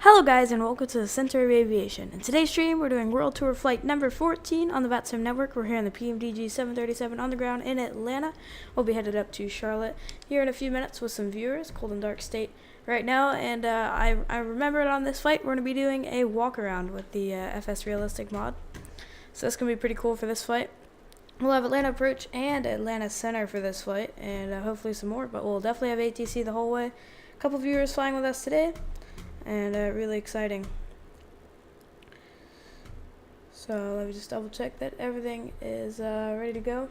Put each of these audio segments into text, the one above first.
Hello guys and welcome to the Center of Aviation. In today's stream we're doing World Tour flight number 14 on the Vatsim network. We're here in the PMDG 737 on the ground in Atlanta. We'll be headed up to Charlotte here in a few minutes with some viewers. Cold and dark state right now, and I remembered on this flight we're going to be doing a walk around with the FS Realistic mod. So that's going to be pretty cool for this flight. We'll have Atlanta approach and Atlanta center for this flight, and hopefully some more, but we'll definitely have ATC the whole way. A couple viewers flying with us today. And really exciting. So let me just double check that everything is ready to go.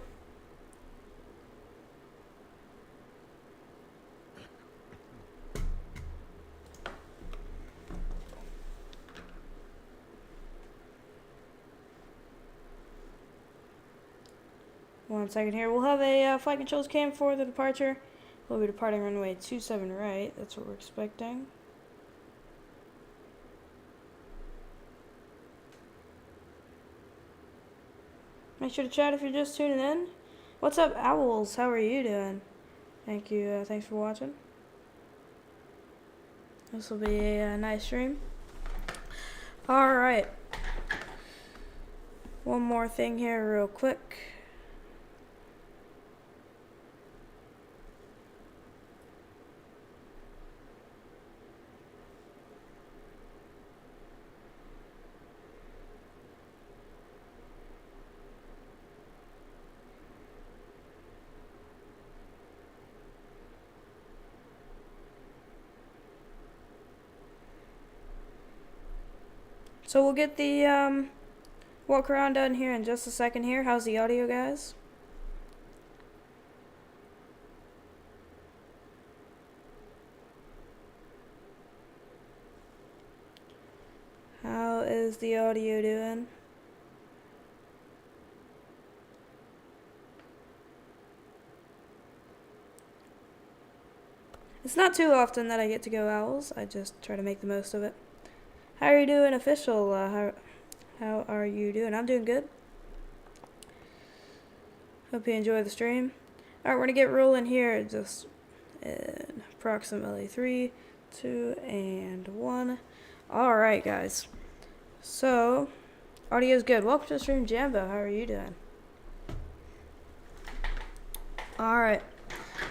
One second here. We'll have a flight controls cam for the departure. We'll be departing runway 27 right. That's what we're expecting. Make sure to chat if you're just tuning in. What's up, Owls? How are you doing? Thank you. Thanks for watching. This will be a nice stream. Alright. One more thing here real quick. So we'll get the walk around done here in just a second here. How's the audio, guys? How is the audio doing? It's not too often that I get to go Owls. I just try to make the most of it. How are you doing, official? How are you doing? I'm doing good. Hope you enjoy the stream. Alright, we're going to get rolling here just in approximately 3, 2, and 1. Alright, guys. So, audio's good. Welcome to the stream, Jambo. How are you doing? Alright.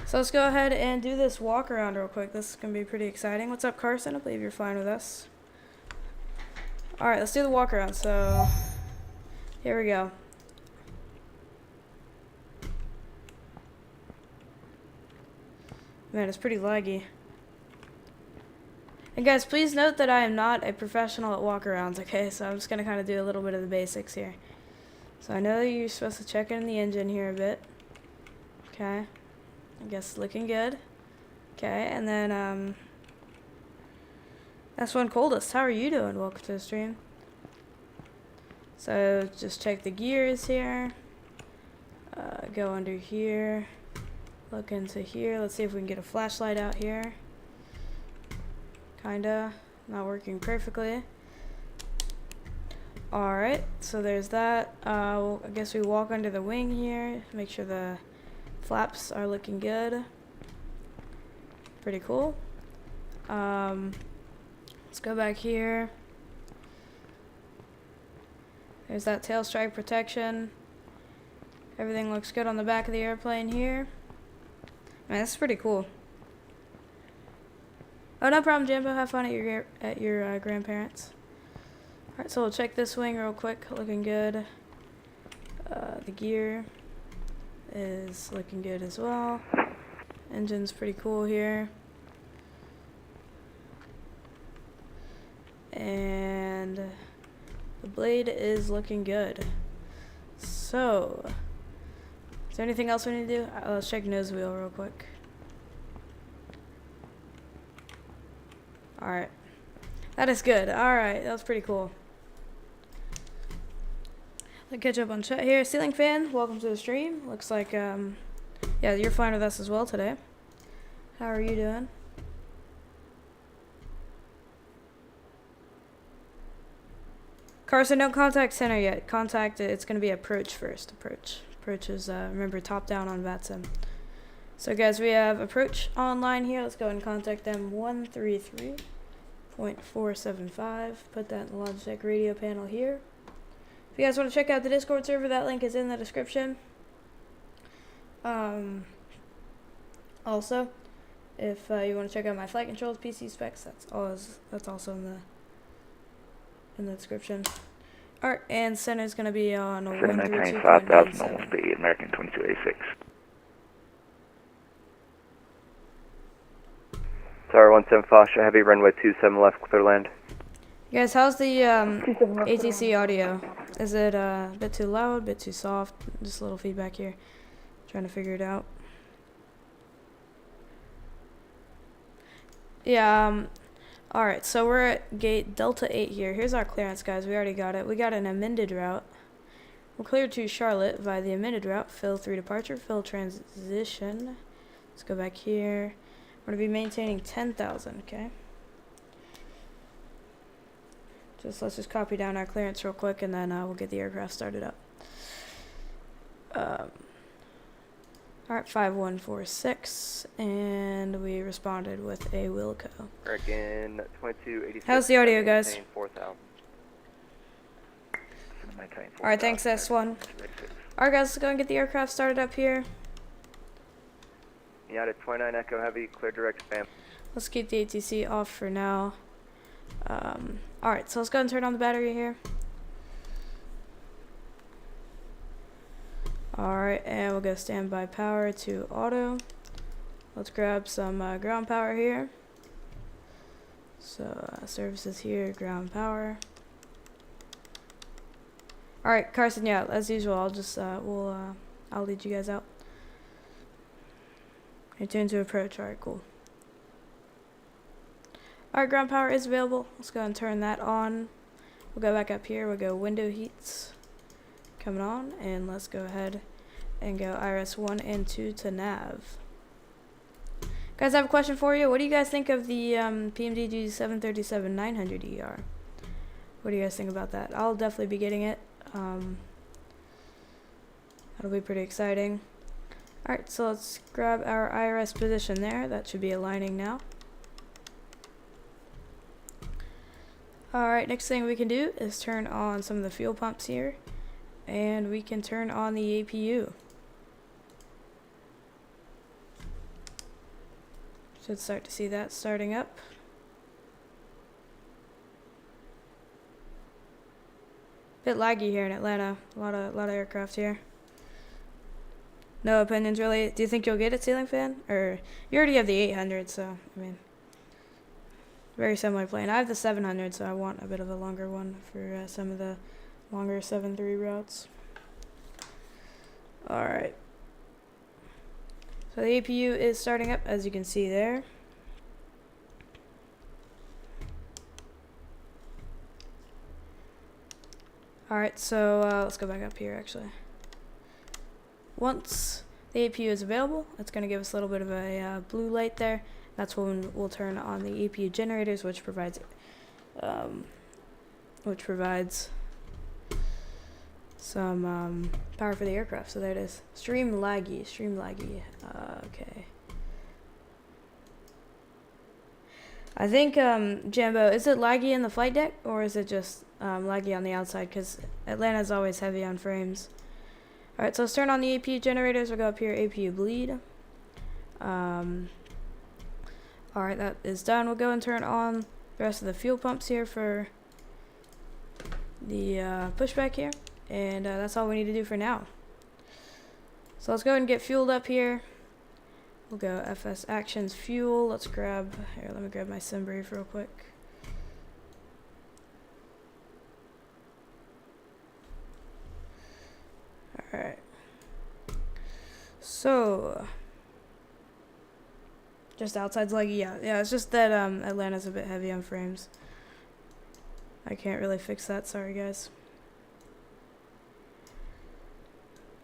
So let's go ahead and do this walk around real quick. This is going to be pretty exciting. What's up, Carson? I believe you're flying with us. Alright, let's do the walk around. So, here we go. Man, it's pretty laggy. And guys, please note that I am not a professional at walk arounds, okay? So I'm just going to kind of do a little bit of the basics here. So I know you're supposed to check in the engine here a bit. Okay. I guess looking good. Okay, and then, that's one coldest. How are you doing? Welcome to the stream. So just check the gears here. Go under here. Look into here. Let's see if we can get a flashlight out here. Kinda. Not working perfectly. Alright, so there's that. I guess we walk under the wing here. Make sure the flaps are looking good. Pretty cool. Let's go back here. There's that tail strike protection. Everything looks good on the back of the airplane here. Man, this is pretty cool. Oh, no problem, Jimbo. Have fun at your grandparents. Alright, so we'll check this wing real quick. Looking good. The gear is looking good as well. Engine's pretty cool here. And the blade is looking good. So, is there anything else we need to do? Let's check nose wheel real quick. Alright. That is good. Alright, that was pretty cool. Let's catch up on chat here. Ceiling fan, welcome to the stream. Looks like, yeah, you're flying with us as well today. How are you doing? Carson, don't contact center yet. Contact, it's going to be approach first. Approach is, remember, top down on Vatsim. So guys, we have approach online here. Let's go and contact them. 133 .475. Put that in the Logitech radio panel here. If you guys want to check out the Discord server, that link is in the description. Also, if you want to check out my flight controls PC specs, that's also in the description. Alright, and center is going to be on 132.97. Normal speed, American 2286. Tower 175, show heavy, runway 27 left, clear land. Guys, how's the ATC audio? Is it a bit too loud, a bit too soft? Just a little feedback here. Trying to figure it out. Yeah, alright, so we're at gate Delta 8 here. Here's our clearance, guys. We already got it. We got an amended route. We're cleared to Charlotte via the amended route. Fill 3 departure, fill transition. Let's go back here. We're going to be maintaining 10,000, okay? Let's just copy down our clearance real quick, and then we'll get the aircraft started up. Alright, 5146, and we responded with a Wilco. American 2286. How's the audio, guys? 4,000. Alright, thanks, S1. Alright, guys, let's go and get the aircraft started up here. United 29 Echo Heavy, clear direct spam. Let's keep the ATC off for now. Alright, so let's go and turn on the battery here. Alright, and we'll go standby power to auto. Let's grab some ground power here. So, services here, ground power. Alright, Carson, yeah, as usual, I'll just, I'll lead you guys out. You're tuned to approach, alright, cool. Alright, ground power is available. Let's go and turn that on. We'll go back up here. We'll go window heats. Coming on. And let's go ahead and go IRS 1 and 2 to nav. Guys, I have a question for you. What do you guys think of the PMDG 737-900ER? What do you guys think about that? I'll definitely be getting it. That'll be pretty exciting. Alright, so let's grab our IRS position there. That should be aligning now. Alright, next thing we can do is turn on some of the fuel pumps here. And we can turn on the APU. Should start to see that starting up. Bit laggy here in Atlanta. A lot of aircraft here. No opinions really. Do you think you'll get it, ceiling fan? Or you already have the 800, so I mean, very similar plane. I have the 700, so I want a bit of a longer one for some of the longer 7-3 routes. Alright. So the APU is starting up, as you can see there. Alright, so let's go back up here actually. Once the APU is available, it's going to give us a little bit of a blue light there. That's when we'll turn on the APU generators, which provides some power for the aircraft. So there it is. Stream laggy. Okay. I think, Jambo, is it laggy in the flight deck, or is it just laggy on the outside? Because Atlanta's always heavy on frames. Alright, so let's turn on the APU generators. We'll go up here, APU bleed. Alright, that is done. We'll go and turn on the rest of the fuel pumps here for the pushback here. And that's all we need to do for now. So let's go ahead and get fueled up here. We'll go FS Actions Fuel. Let's grab, here, let me grab my sim brief real quick. Alright. So, just outside's laggy, yeah, it's just that Atlanta's a bit heavy on frames. I can't really fix that, sorry guys.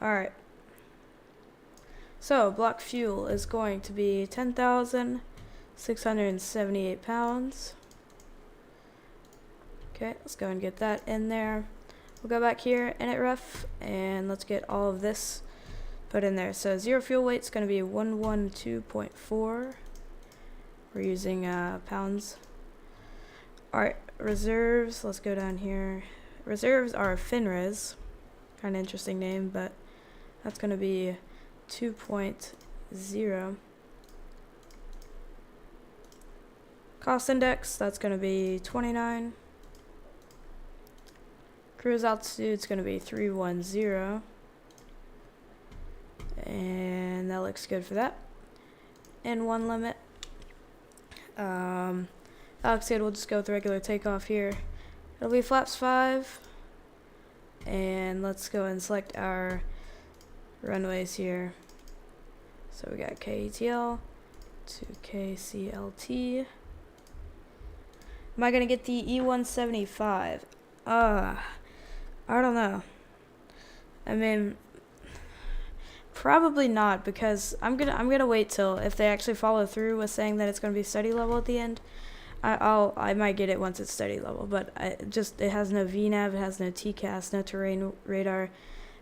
Alright. So, block fuel is going to be 10,678 pounds. Okay, let's go and get that in there. We'll go back here, init ref, and let's get all of this put in there. So, zero fuel weight is going to be 112.4. We're using pounds. Alright, reserves. Let's go down here. Reserves are FinRes. Kind of interesting name, but that's going to be 2.0. Cost index, that's going to be 29. Cruise altitude is going to be 310. And that looks good for that. N1 limit. That looks good. We'll just go with regular takeoff here. It'll be flaps 5. And let's go and select our runways here. So we got KATL to KCLT. Am I going to get the E175? I don't know. I mean, probably not, because I'm gonna wait till if they actually follow through with saying that it's gonna be study level at the end. I might get it once it's study level, but it has no VNAV, it has no TCAS, no terrain radar,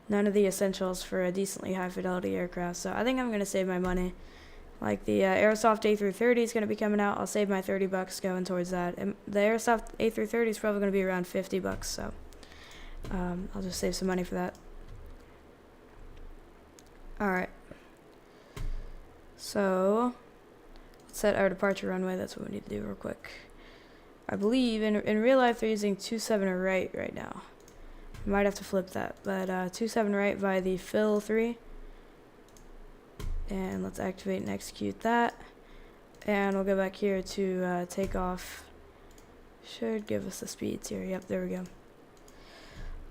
none of the essentials for a decently high fidelity aircraft. So I think I'm gonna save my money. Like the Aerosoft A330 is gonna be coming out. I'll save my $30 going towards that. And the Aerosoft A330 is probably gonna be around $50, so I'll just save some money for that. Alright, so let's set our departure runway. That's what we need to do real quick. I believe in real life they're using 27 right now. I might have to flip that, but 27 right via the fill 3. And let's activate and execute that. And we'll go back here to takeoff. Should give us the speeds here. Yep, there we go.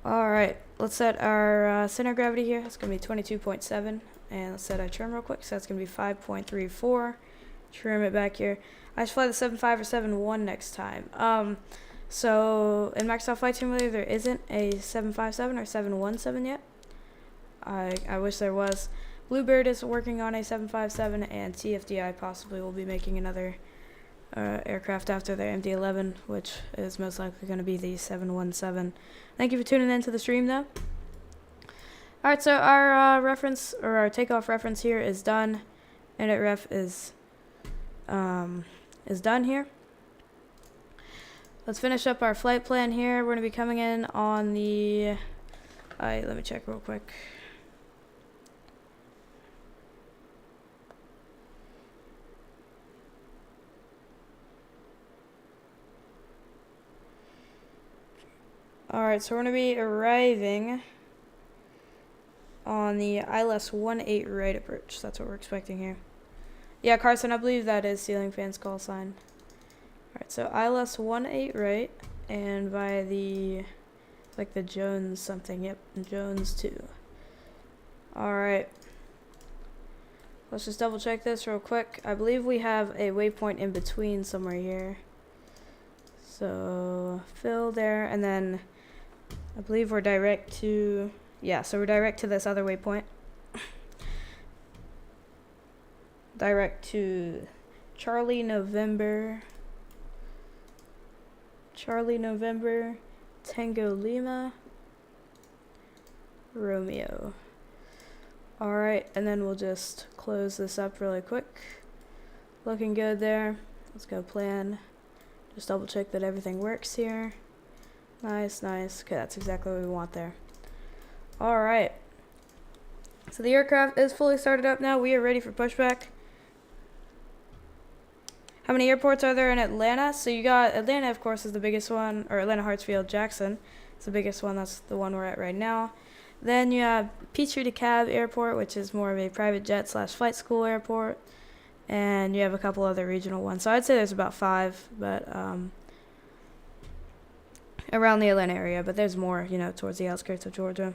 Alright, let's set our center of gravity here. It's going to be 22.7. And let's set our trim real quick. So that's going to be 5.34. Trim it back here. I should fly the 7.5 or 7.1 next time. So in Microsoft Flight Simulator, there isn't a 7.57 or 7.17 yet. I wish there was. Bluebird is working on a 7.57, and TFDI possibly will be making another aircraft after their MD-11, which is most likely going to be the 7.17. Thank you for tuning in to the stream, though. Alright, so our reference, or our takeoff reference here is done. Init ref is done here. Let's finish up our flight plan here. We're going to be coming in on the... let me check real quick. Alright, so we're going to be arriving on the ILS-18 right approach. That's what we're expecting here. Yeah, Carson, I believe that is ceiling fan's call sign. Alright, so ILS-18 right, and via the, like the Jones something, yep, Jones 2. Alright. Let's just double check this real quick. I believe we have a waypoint in between somewhere here. So, fill there, and then I believe we're direct to, yeah, so we're direct to this other waypoint. Direct to Charlie November, Tango Lima, Romeo. Alright, and then we'll just close this up really quick. Looking good there. Let's go plan. Just double check that everything works here. Nice, nice. Okay, that's exactly what we want there. Alright. So the aircraft is fully started up now. We are ready for pushback. How many airports are there in Atlanta? So you got Atlanta, of course, is the biggest one, or Atlanta Hartsfield Jackson. It's the biggest one. That's the one we're at right now. Then you have Peachtree DeKalb Airport, which is more of a private jet / flight school airport. And you have a couple other regional ones. So I'd say there's about 5, but around the Atlanta area. But there's more, you know, towards the outskirts of Georgia.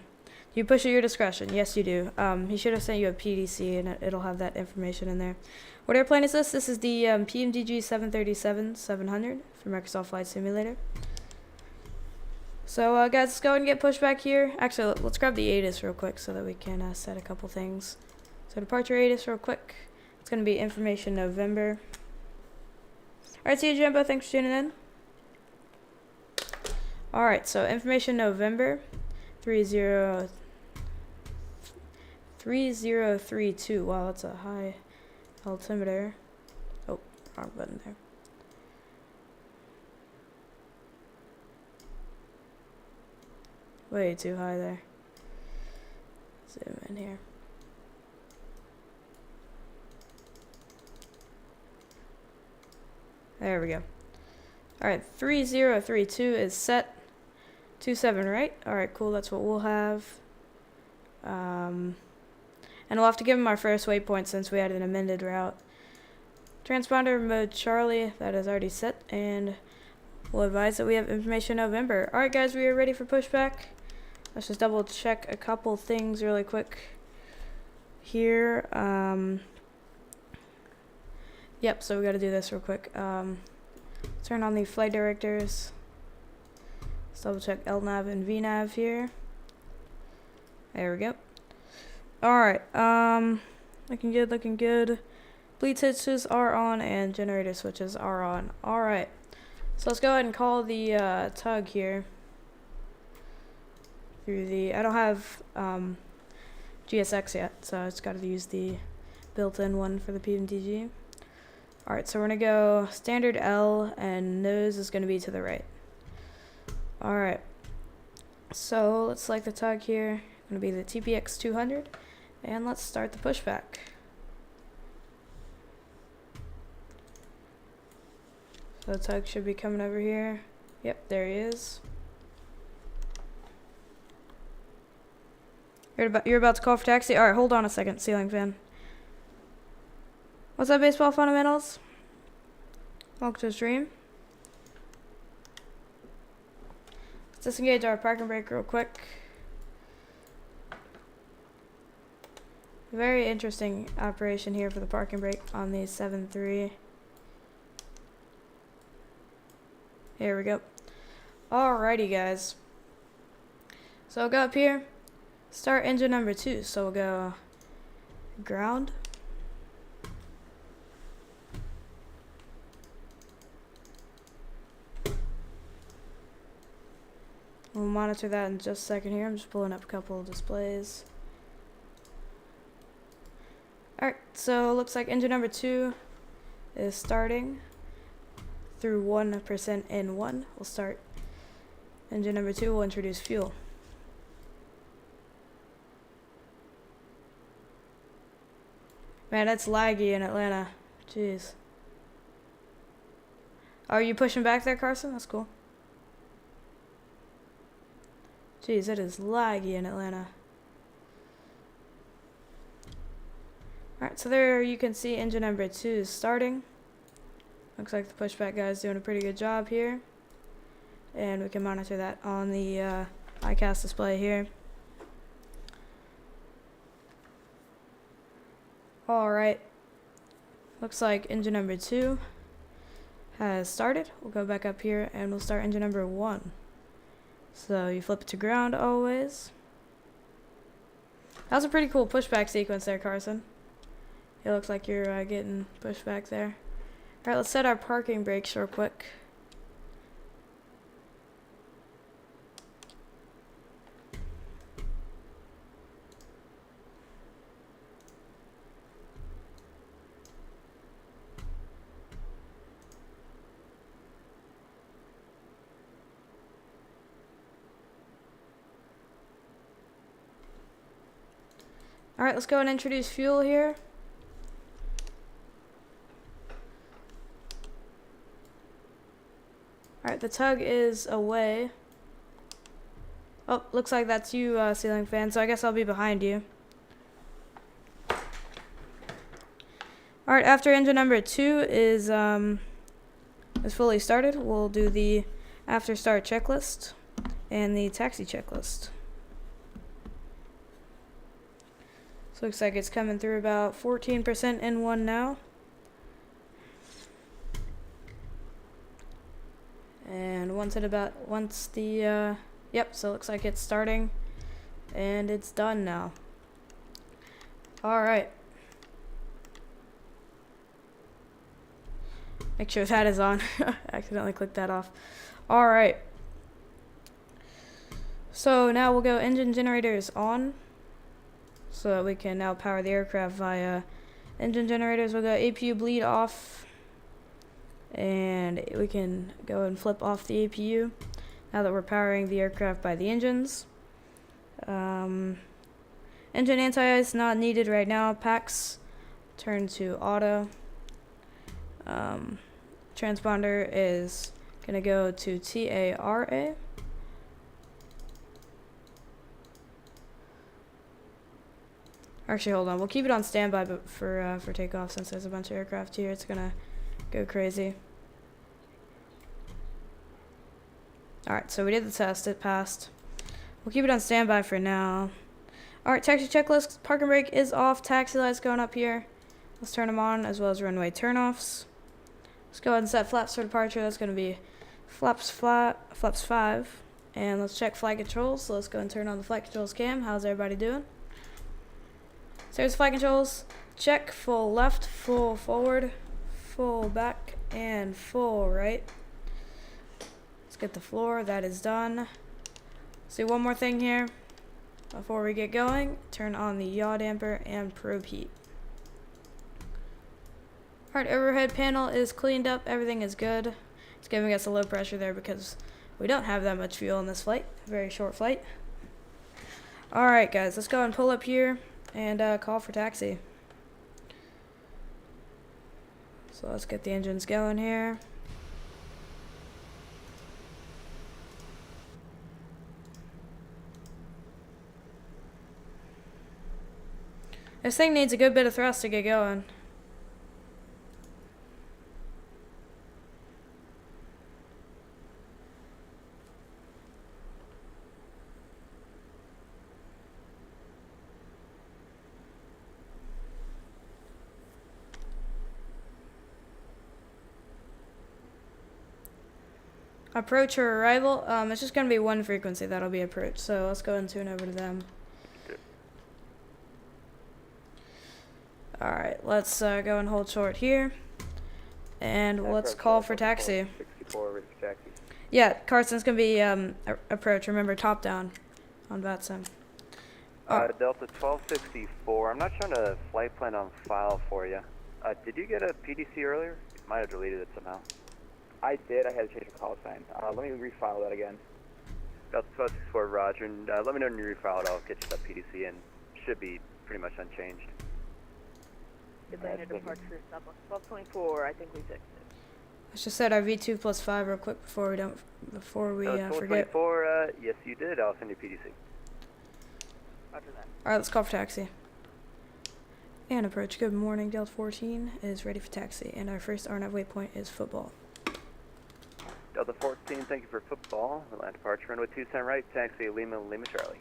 You push at your discretion. Yes, you do. He should have sent you a PDC, and it'll have that information in there. What airplane is this? This is the PMDG 737-700 from Microsoft Flight Simulator. So, guys, let's go ahead and get pushed back here. Actually, let's grab the ATIS real quick so that we can set a couple things. So, departure ATIS real quick. It's going to be information November. Alright, see you, Jumbo. Thanks for tuning in. Alright, so information November 3032. Wow, that's a high altimeter. Oh, wrong button there. way too high there. Zoom in here. There we go. Alright, 3032 is set. 27, right? Alright, cool, that's what we'll have. And we'll have to give him our first waypoint since we had an amended route. Transponder mode Charlie, that is already set, and we'll advise that we have information November. Alright guys, we are ready for pushback. Let's just double check a couple things really quick here. Yep, so we gotta do this real quick. Turn on the flight directors. Let's double check LNAV and VNAV here. There we go. Alright, looking good, looking good. Bleed switches are on and generator switches are on. Alright, so let's go ahead and call the tug here. Through the, I don't have GSX yet, so I just gotta use the built-in one for the PMDG. Alright, so we're gonna go standard L and nose is gonna be to the right. Alright, so let's select the tug here. Gonna be the TPX 200, and let's start the pushback. So the tug should be coming over here. Yep, there he is. You're about to call for taxi? Alright, hold on a second, ceiling fan. What's up, baseball fundamentals? Welcome to the stream. Let's disengage our parking brake real quick. Very interesting operation here for the parking brake on the 7.3. Here we go. Alrighty, guys. So I'll go up here. Start engine number 2. So we'll go ground. We'll monitor that in just a second here. I'm just pulling up a couple of displays. Alright, so it looks like engine number 2 is starting through 1% in 1. We'll start engine number 2. We'll introduce fuel. Man, it's laggy in Atlanta. Jeez. Are you pushing back there, Carson? That's cool. Jeez, it is laggy in Atlanta. Alright, so there you can see engine number 2 is starting. Looks like the pushback guy is doing a pretty good job here. And we can monitor that on the ICAST display here. Alright, looks like engine number 2 has started. We'll go back up here and we'll start engine number 1. So you flip it to ground always. That was a pretty cool pushback sequence there, Carson. It looks like you're getting pushed back there. Alright, let's set our parking brakes real quick. Alright, let's go and introduce fuel here. Alright, the tug is away. Oh, looks like that's you, ceiling fan, so I guess I'll be behind you. Alright, after engine number 2 is fully started, we'll do the after start checklist and the taxi checklist. So looks like it's coming through about 14% in 1 now. And once the yep, so it looks like it's starting and it's done now. Alright. Make sure that is on. I accidentally clicked that off. Alright. So now we'll go engine generators on. So that we can now power the aircraft via engine generators. We'll go APU bleed off. And we can go and flip off the APU now that we're powering the aircraft by the engines. Engine anti-ice not needed right now. Packs turn to auto. Transponder is gonna go to TARA. Actually, hold on. We'll keep it on standby, but for takeoff, since there's a bunch of aircraft here, it's gonna go crazy. All right, so we did the test. It passed. We'll keep it on standby for now. All right, taxi checklist. Parking brake is off. Taxi lights going up here. Let's turn them on, as well as runway turnoffs. Let's go ahead and set flaps for departure. That's going to be flaps 5. And let's check flight controls. So let's go and turn on the flight controls cam. How's everybody doing? So here's flight controls. Check full left, full forward, full back, and full right. Let's get the floor. That is done. Let's do one more thing here. Before we get going, turn on the yaw damper and probe heat. Alright, overhead panel is cleaned up. Everything is good. It's giving us a low pressure there because we don't have that much fuel in this flight. Very short flight. Alright guys, let's go and pull up here and call for taxi. So let's get the engines going here. This thing needs a good bit of thrust to get going. Approach or arrival, it's just going to be one frequency that'll be approach, so let's go and tune over to them. Alright, let's go and hold short here, and let's call for taxi. 64, ready for taxi. Yeah, Carson's going to be approach, remember top down on Vatsim. Delta 1264, I'm not showing a flight plan on file for you. Did you get a PDC earlier? You might have deleted it somehow. I did. I had to change the call sign. Let me refile that again. Delta 1264, roger, and let me know when you refile it. I'll get you that PDC in. Should be pretty much unchanged. Atlanta departure stop on 1224. I think we fixed it. Let's just set our V2 plus 5 real quick before we forget. 1224, yes you did. I'll send you PDC. Roger that. Alright, let's call for taxi. And approach. Good morning. Delta 14 is ready for taxi, and our first RNAV waypoint is football. Delta 14, thank you for football. Land departure, runway 27 right, taxi Lima, Lima Charlie.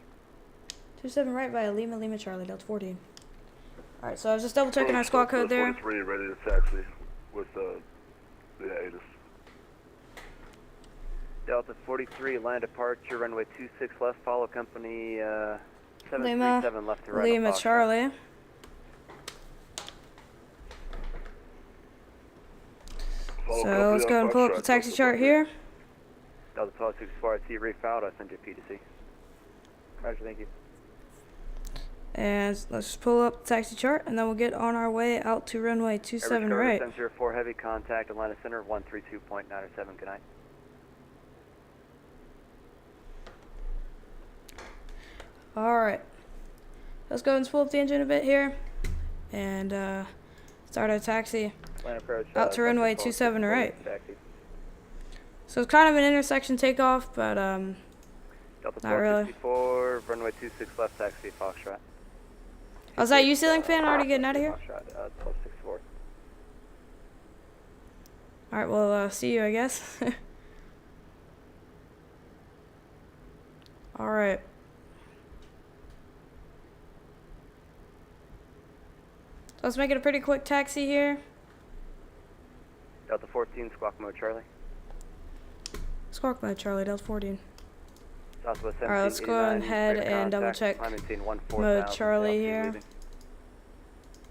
27 right via Lima, Lima Charlie, Delta 14. Alright, so I was just double checking our squawk code there. Ready to taxi with the ATIS. Delta 43, land departure, runway 26 left, follow company 737 Lima, left to right. Lima Charlie. So let's go and pull up the taxi chart here. Delta 1264, I see you refiled, I'll send you a PDC. Roger, thank you. And let's just pull up the taxi chart, and then we'll get on our way out to runway 27 right. 704 heavy contact, Atlanta Center, 132.907, good night. Alright. Let's go and spool up the engine a bit here. And start our taxi Approach, out to runway 27 right. Taxi. So it's kind of an intersection takeoff, but Delta not really. 1264, runway 26 left, taxi Foxtrot. Oh, is that you, ceiling fan, already getting out of here? Foxtrot, 1264. Alright, well, see you, I guess. Alright. So let's make it a pretty quick taxi here. Delta 14, squawk mode Charlie. Squawk mode Charlie, Delta 14. Southwest 1789, Alright, let's go ahead and double check mode Charlie here.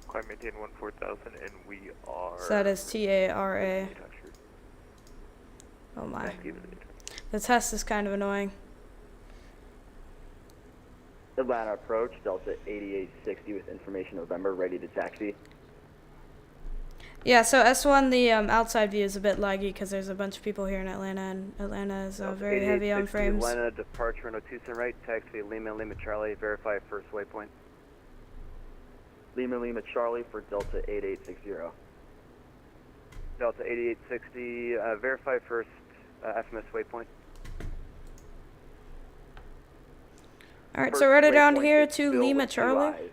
Climb maintain 14,000 and we are... So that is TARA. Oh my. The test is kind of annoying. Atlanta approach, Delta 8860 with information November, ready to taxi. Yeah, so S1, the outside view is a bit laggy because there's a bunch of people here in Atlanta, and Atlanta is very heavy on 8860 frames. Atlanta departure on 27 right, taxi Lima Lima Charlie, verify first waypoint. Lima Lima Charlie for Delta 8860. Delta 8860, verify first FMS waypoint. All right, First so rudder down waypoint here is to Phil Lima with two Charlie. eyes.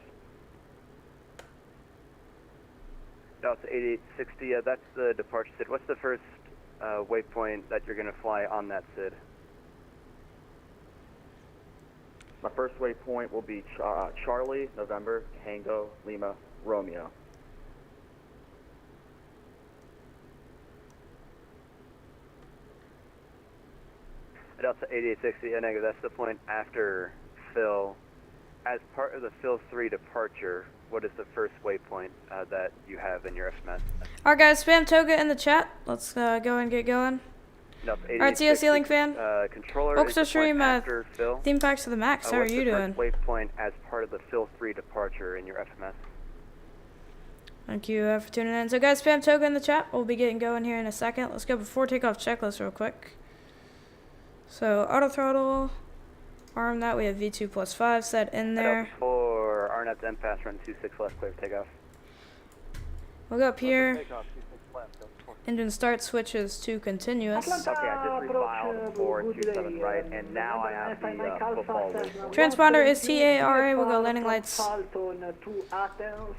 Delta 8860, that's the departure SID. What's the first waypoint that you're going to fly on that SID? My first waypoint will be Charlie, November, Tango, Lima, Romeo. Delta 8860, negative, that's the point after Phil. As part of the Phil 3 departure, what is the first waypoint that you have in your FMS? All right, guys, spam toga in the chat. Let's go and get going. Delta All right, see you, Ceiling Fan. Controller Focus is the to stream, point after Phil. theme packs to the max. How are What's you the doing? first waypoint as part of the Phil 3 departure in your FMS? Thank you for tuning in. So, guys, spam toga in the chat. We'll be getting going here in a second. Let's go before takeoff checklist real quick. So, auto throttle, arm that. We have V2 plus 5 set in there. For RNAP to MPass, run 26 left, clear for takeoff. We'll go up here. Takeoff, 26 left, go for Engine start switches to continuous. Okay, I just refiled 427 right, and now I have the football waypoint. Transponder is TARA. We'll go landing lights.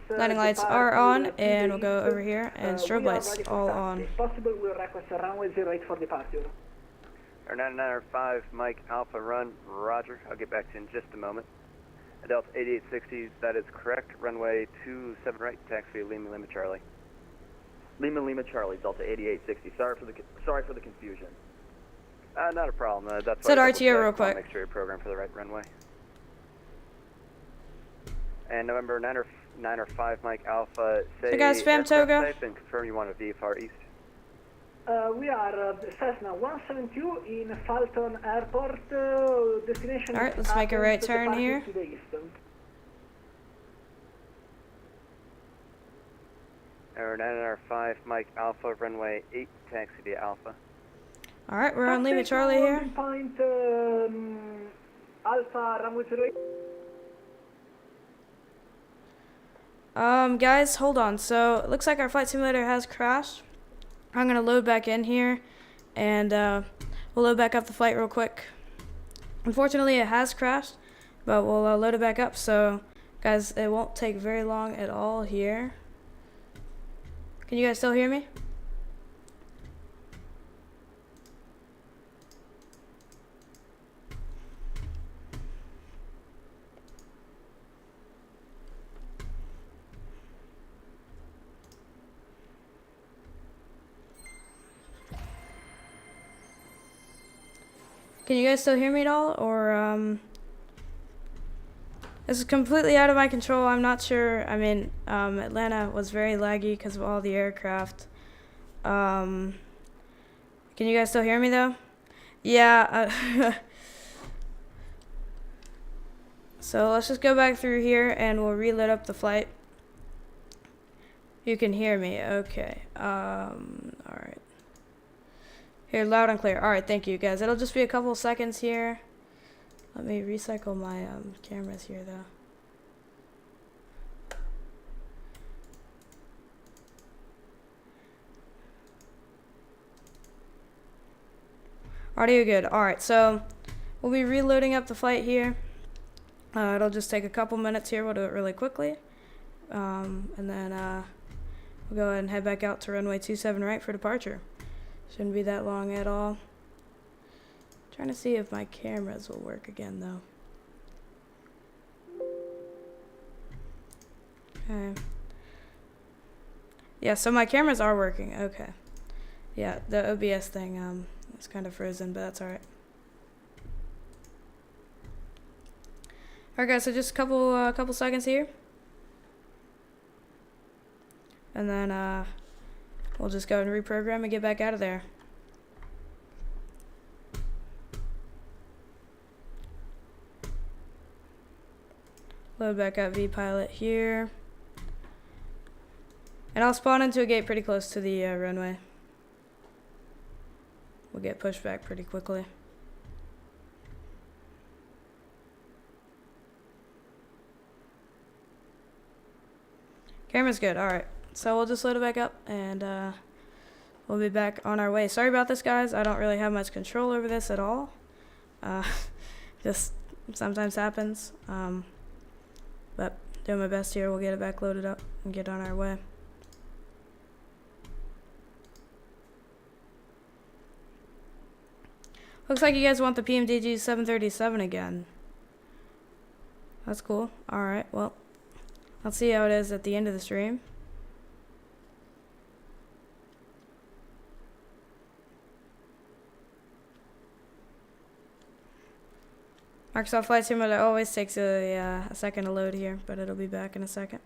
Landing lights are on, and we'll go over here, and strobe lights all on. Possible, we'll request a runway 08 for departure. Or 995, Mike Alpha Run, Roger. I'll get back to you in just a moment. Delta 8860, that is correct. Runway 27 right, taxi Lima Lima Charlie. Lima Lima Charlie, Delta 8860. Sorry for the confusion. Not a problem. That's Set why I RTO double-checked. real I'll quick. Make sure you're programmed for the right runway. And November 9 or 5, Mike Alpha. Say Hey guys, spam aircraft toga. type and confirm you want a VFR East. We are Cessna 172 in Fulton Airport. Destination. All right, let's make a right turn here. To the east. Or 9 or 5, Mike Alpha, runway 8, taxi to Alpha. All right, we're on Lima Charlie here. Point Alpha runway 08. Guys, hold on. So, it looks like our flight simulator has crashed. I'm going to load back in here, and we'll load back up the flight real quick. Unfortunately, it has crashed, but we'll load it back up. So, guys, it won't take very long at all here. Can you guys still hear me? Can you guys still hear me at all, or this is completely out of my control. I'm not sure. I mean, Atlanta was very laggy because of all the aircraft. Can you guys still hear me though? Yeah. So let's just go back through here and we'll reload up the flight. You can hear me. Okay. All right. Here, loud and clear. All right, thank you guys. It'll just be a couple seconds here. Let me recycle my cameras here though. Audio good. All right, so we'll be reloading up the flight here. It'll just take a couple minutes here. We'll do it really quickly. And then we'll go ahead and head back out to runway 27 right for departure. Shouldn't be that long at all. Trying to see if my cameras will work again though. Okay. Yeah, so my cameras are working. Okay. Yeah, the OBS thing is kind of frozen, but that's alright. Alright guys, so just a couple seconds here. And then we'll just go and reprogram and get back out of there. Load back up vPilot here. And I'll spawn into a gate pretty close to the runway. We'll get pushed back pretty quickly. Camera's good. Alright. So we'll just load it back up and we'll be back on our way. Sorry about this, guys. I don't really have much control over this at all. Just sometimes happens. But doing my best here. We'll get it back loaded up and get on our way. Looks like you guys want the PMDG 737 again. That's cool. Alright, well, let's see how it is at the end of the stream. Microsoft Flight Simulator always takes a second to load here, but it'll be back in a second.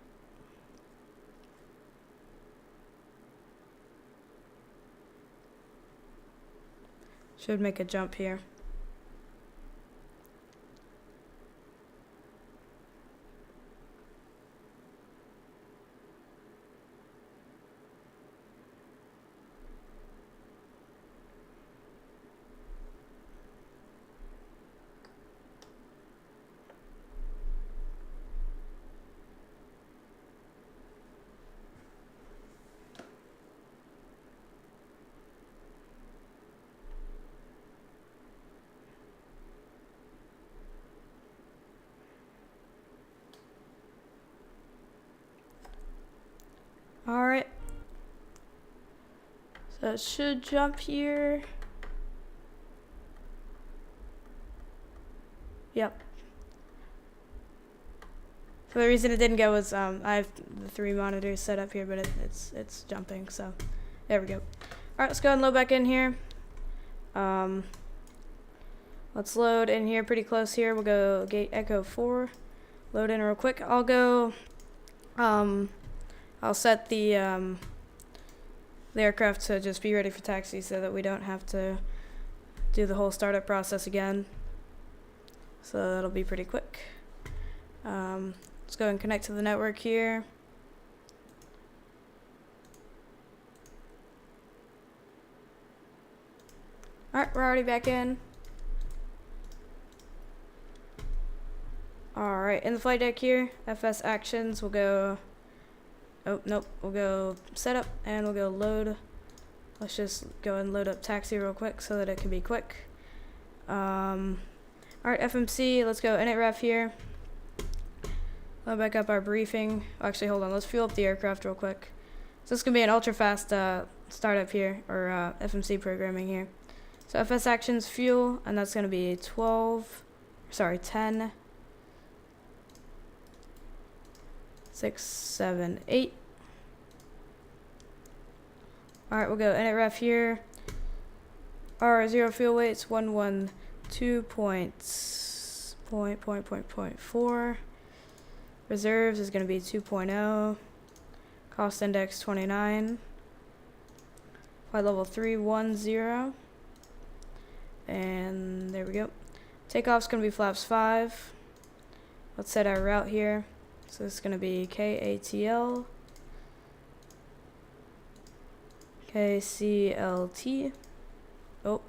Should make a jump here. Alright. So it should jump here. Yep. So the reason it didn't go was I have the 3 monitors set up here, but it's jumping, so there we go. Alright, let's go ahead and load back in here. Let's load in here pretty close here. We'll go gate Echo 4. Load in real quick. I'll go I'll set the aircraft to just be ready for taxi so that we don't have to do the whole startup process again. So that'll be pretty quick. Let's go and connect to the network here. Alright, we're already back in. Alright, in the flight deck here, FS actions, we'll go... Oh, nope. We'll go setup and we'll go load. Let's just go and load up taxi real quick so that it can be quick. Alright, FMC, let's go init ref here. Load back up our briefing. Actually, hold on. Let's fuel up the aircraft real quick. So this is going to be an ultra fast startup here, or FMC programming here. So FS actions fuel, and that's going to be 10. 6, 7, 8. Alright, we'll go init ref here. Our 0 fuel weights 112.4. Reserves is going to be 2.0. Cost index 29. Flight level 310. And there we go. Takeoff's going to be flaps 5. Let's set our route here. So it's going to be KATL, KCLT, oh,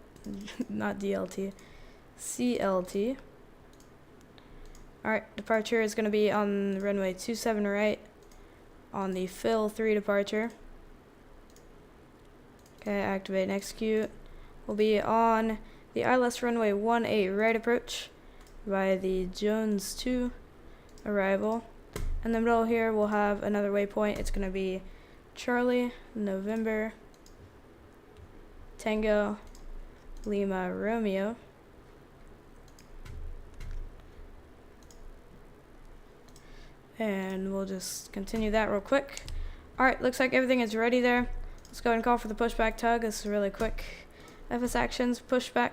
not DLT, CLT. Alright, departure is going to be on runway 27 right, on the fill 3 departure. Okay, activate and execute. We'll be on the ILS runway 18 right approach by the Jones 2 arrival. In the middle here, we'll have another waypoint. It's going to be Charlie, November, Tango, Lima, Romeo. And we'll just continue that real quick. Alright, looks like everything is ready there. Let's go ahead and call for the pushback tug. This is really quick. FS actions, pushback.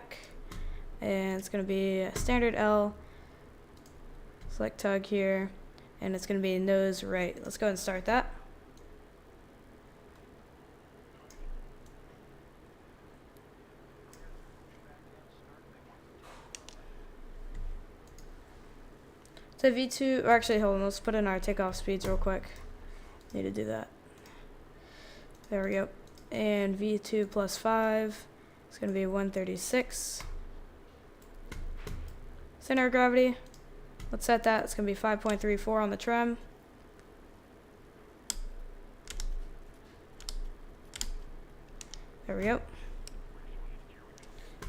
And it's going to be a standard L. Select tug here. And it's going to be nose right. Let's go ahead and start that. So V2, or actually hold on, let's put in our takeoff speeds real quick. Need to do that. There we go. And V2 plus 5 is going to be 136. Center of gravity, let's set that. It's going to be 5.34 on the trim. There we go.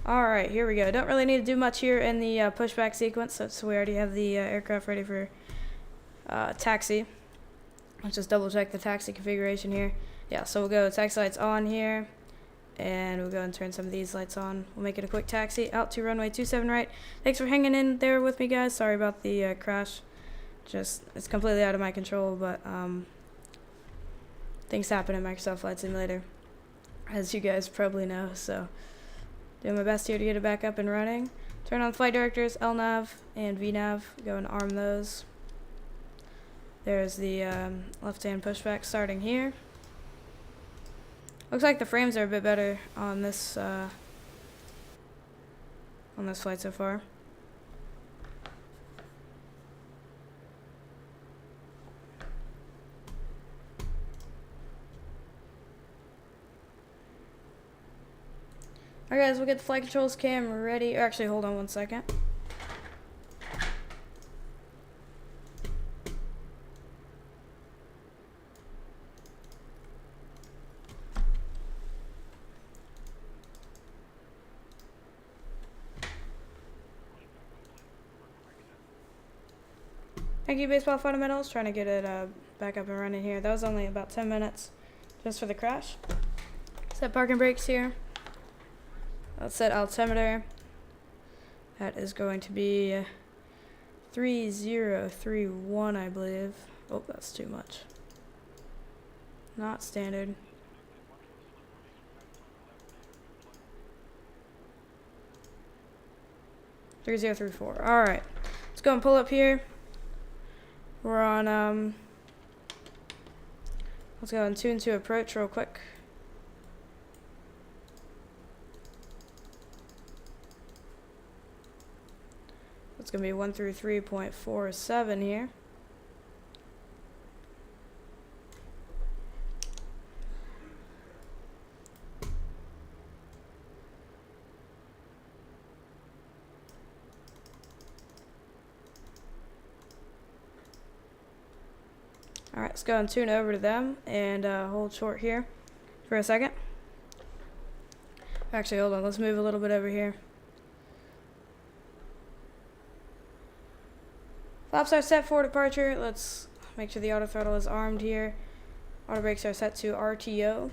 Alright, here we go. Don't really need to do much here in the pushback sequence, so we already have the aircraft ready for taxi. Let's just double check the taxi configuration here. Yeah, so we'll go taxi lights on here, and we'll go and turn some of these lights on. We'll make it a quick taxi out to runway 27 right. Thanks for hanging in there with me, guys. Sorry about the crash. Just, it's completely out of my control, but things happen in Microsoft Flight Simulator, as you guys probably know. So doing my best here to get it back up and running. Turn on flight directors, LNAV and VNAV. Go and arm those. There's the left-hand pushback starting here. Looks like the frames are a bit better on this flight so far. Alright guys, we'll get the flight controls cam ready. Actually, hold on one second. Thank you, Baseball Fundamentals. Trying to get it back up and running here. That was only about 10 minutes just for the crash. Set parking brakes here. Let's set altimeter. That is going to be 3031, I believe. Oh, that's too much. Not standard. $3034. Alright. Let's go and pull up here. We're on, let's go and tune to approach real quick. It's going to be 133.47 here. Alright, let's go and tune over to them and hold short here for a second. Actually, hold on, let's move a little bit over here. Flaps are set for departure. Let's make sure the auto throttle is armed here. Auto brakes are set to RTO.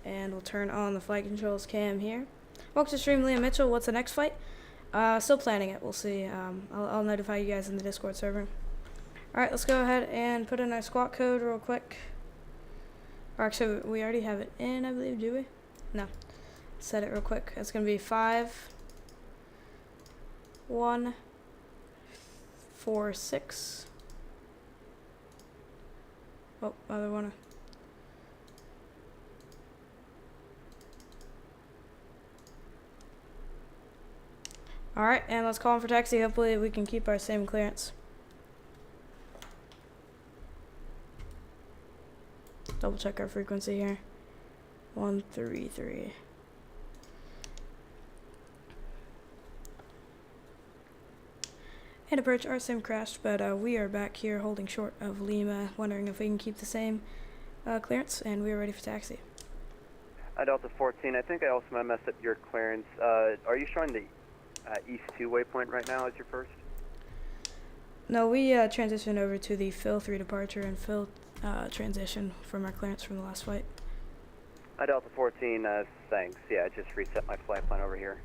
And we'll turn on the flight controls cam here. Welcome to stream, Liam Mitchell. What's the next flight? Still planning it. We'll see. I'll notify you guys in the Discord server. Alright, let's go ahead and put in our squawk code real quick. Or actually, we already have it in, I believe, do we? No. Set it real quick. It's going to be 5146. Oh, other one. Alright, and let's call in for taxi. Hopefully we can keep our same clearance. Double check our frequency here. 133. And approach, our sim crashed, but we are back here holding short of Lima, wondering if we can keep the same clearance, and we are ready for taxi. Delta 14, I think I also might mess up your clearance. Are you showing the East 2 waypoint right now as your first? No, we transitioned over to the Phil 3 departure and Phil transition from our clearance from the last flight. Delta 14, thanks. Yeah, I just reset my flight plan over here.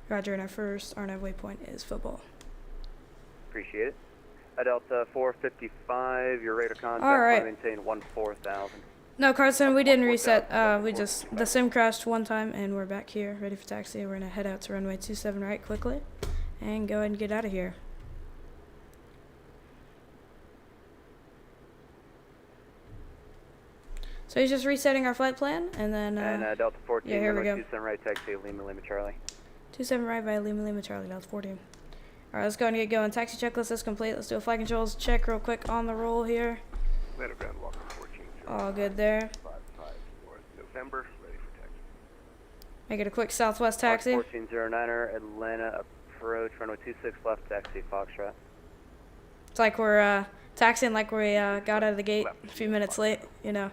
Roger, and our first RNAV waypoint is football. Appreciate it. Delta 455, your radar contact, Alright. maintain 14,000. No, Carson, we didn't reset. The sim crashed one time, and we're back here, ready for taxi. We're going to head out to runway 27 right quickly, and go ahead and get out of here. So he's just resetting our flight plan, and then... Delta 14, yeah, here we go. 27 right, taxi, Lima, Charlie. 27 right by Lima, Charlie, Delta 14. Alright, let's go and get going. Taxi checklist is complete. Let's do a flight controls check real quick on the roll here. Let ground walk 14. All good there. 554 November, ready for taxi. Make it a quick southwest taxi. 1409er, Atlanta approach, runway 26 left, taxi Foxtrot. It's like we're taxiing like we got out of the gate a few minutes late, you know.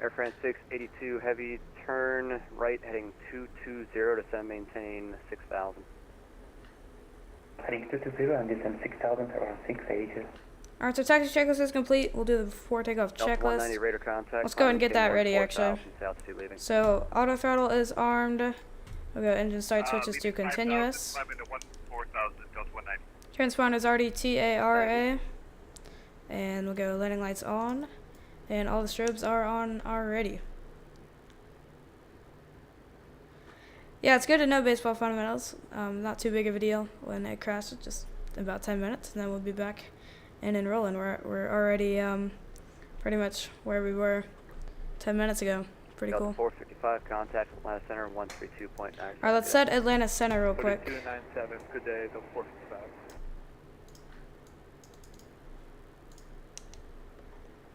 Air France 682 heavy, turn right heading 220, descend maintain 6000. Heading 220 and descend 6000 around 682. Alright, so taxi checklist is complete. We'll do the before takeoff Delta 190 checklist. radar contact. Let's go and get that ready, actually. 4000, altitude leaving. So auto throttle is armed. We'll go engine start switches to continuous. Climb into 4000, Delta 190. Transponder is already TARA. And we'll go landing lights on. And all the strobes are on already. Yeah, it's good to know baseball fundamentals. Not too big of a deal when it crashes, just about 10 minutes, and then we'll be back and enrolling. We're already pretty much where we were 10 minutes ago. Pretty Delta cool. 455, contact Atlanta Center 132.9. Alright, let's set Atlanta Center real quick. 3297, good day, Delta 455.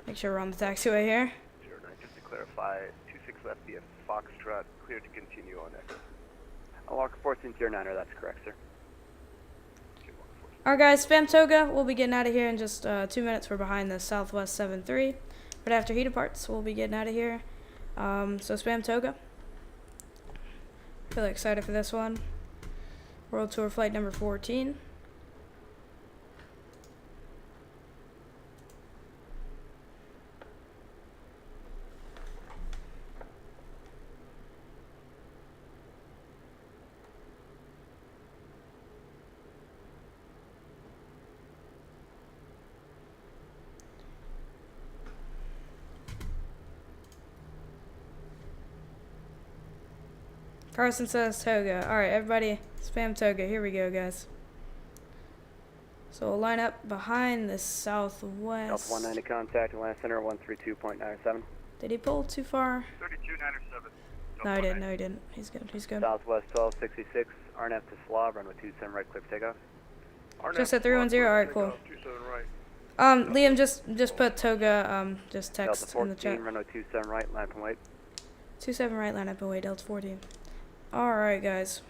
Make sure we're on the taxiway here. 09, just to clarify, 26 left via Foxtrot, clear to continue on Echo. Walker 1409er, that's correct, sir. Alright guys, spam toga. We'll be getting out of here in just 2 minutes. We're behind the Southwest 73. But after he departs, we'll be getting out of here. So spam toga. Really excited for this one. World Tour flight number 14. Carson says toga. Alright, everybody, spam toga. Here we go, guys. So we'll line up behind the Southwest. Delta 190 contact Atlanta Center 132.97. Did he pull too far? 3297. No, he didn't. No, he didn't. He's good. He's good. Southwest 1266, RNF to Slav, runway 27 right, clear for takeoff. Just at 310. Alright, cool. 27 right. Liam, just put toga, just Delta text in the 14, chat. runway 27 right, line up and wait. 27 right, line up and wait, Delta 14. Alright, guys.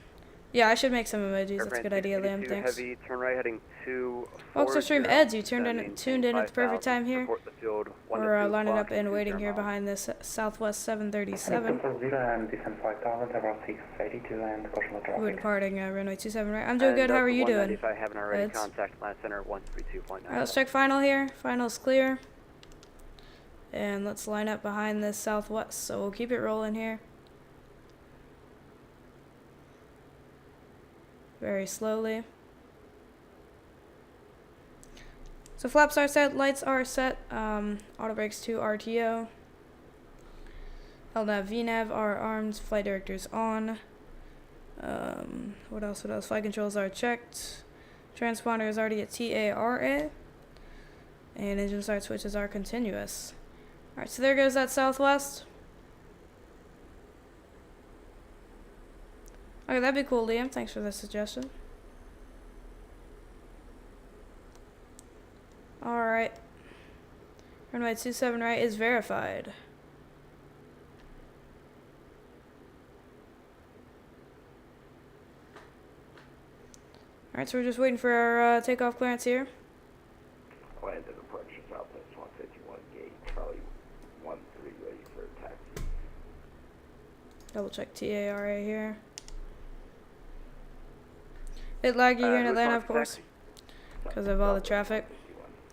Yeah, I should make some emojis. That's a good idea, Liam. Thanks. Heavy, turn right heading 240. Folks, upstream Eds, you tuned in at the perfect time here. Report the field, We're lining up and waiting here behind this Southwest 737. 240 and descend 5000 around 682 and caution the traffic. We're departing runway 27 right. I'm doing good. How are you doing? If I haven't already, Eds? contact Atlanta Center 132.9. Alright, let's check final here. Final's clear. And let's line up behind this Southwest. So we'll keep it rolling here. Very slowly. So flaps are set, lights are set, auto brakes to RTO. LNAV, VNAV are armed, flight directors on. What else? Flight controls are checked. Transponder is already at TARA. And engine start switches are continuous. Alright, so there goes that Southwest. Okay, that'd be cool, Liam. Thanks for the suggestion. Alright. Runway 27 right is verified. Alright, so we're just waiting for our takeoff clearance here. Landed approach to Southwest 151 gate, Charlie 13 ready for taxi. Double check TARA here. Bit laggy here in Atlanta, of course, because of all the traffic.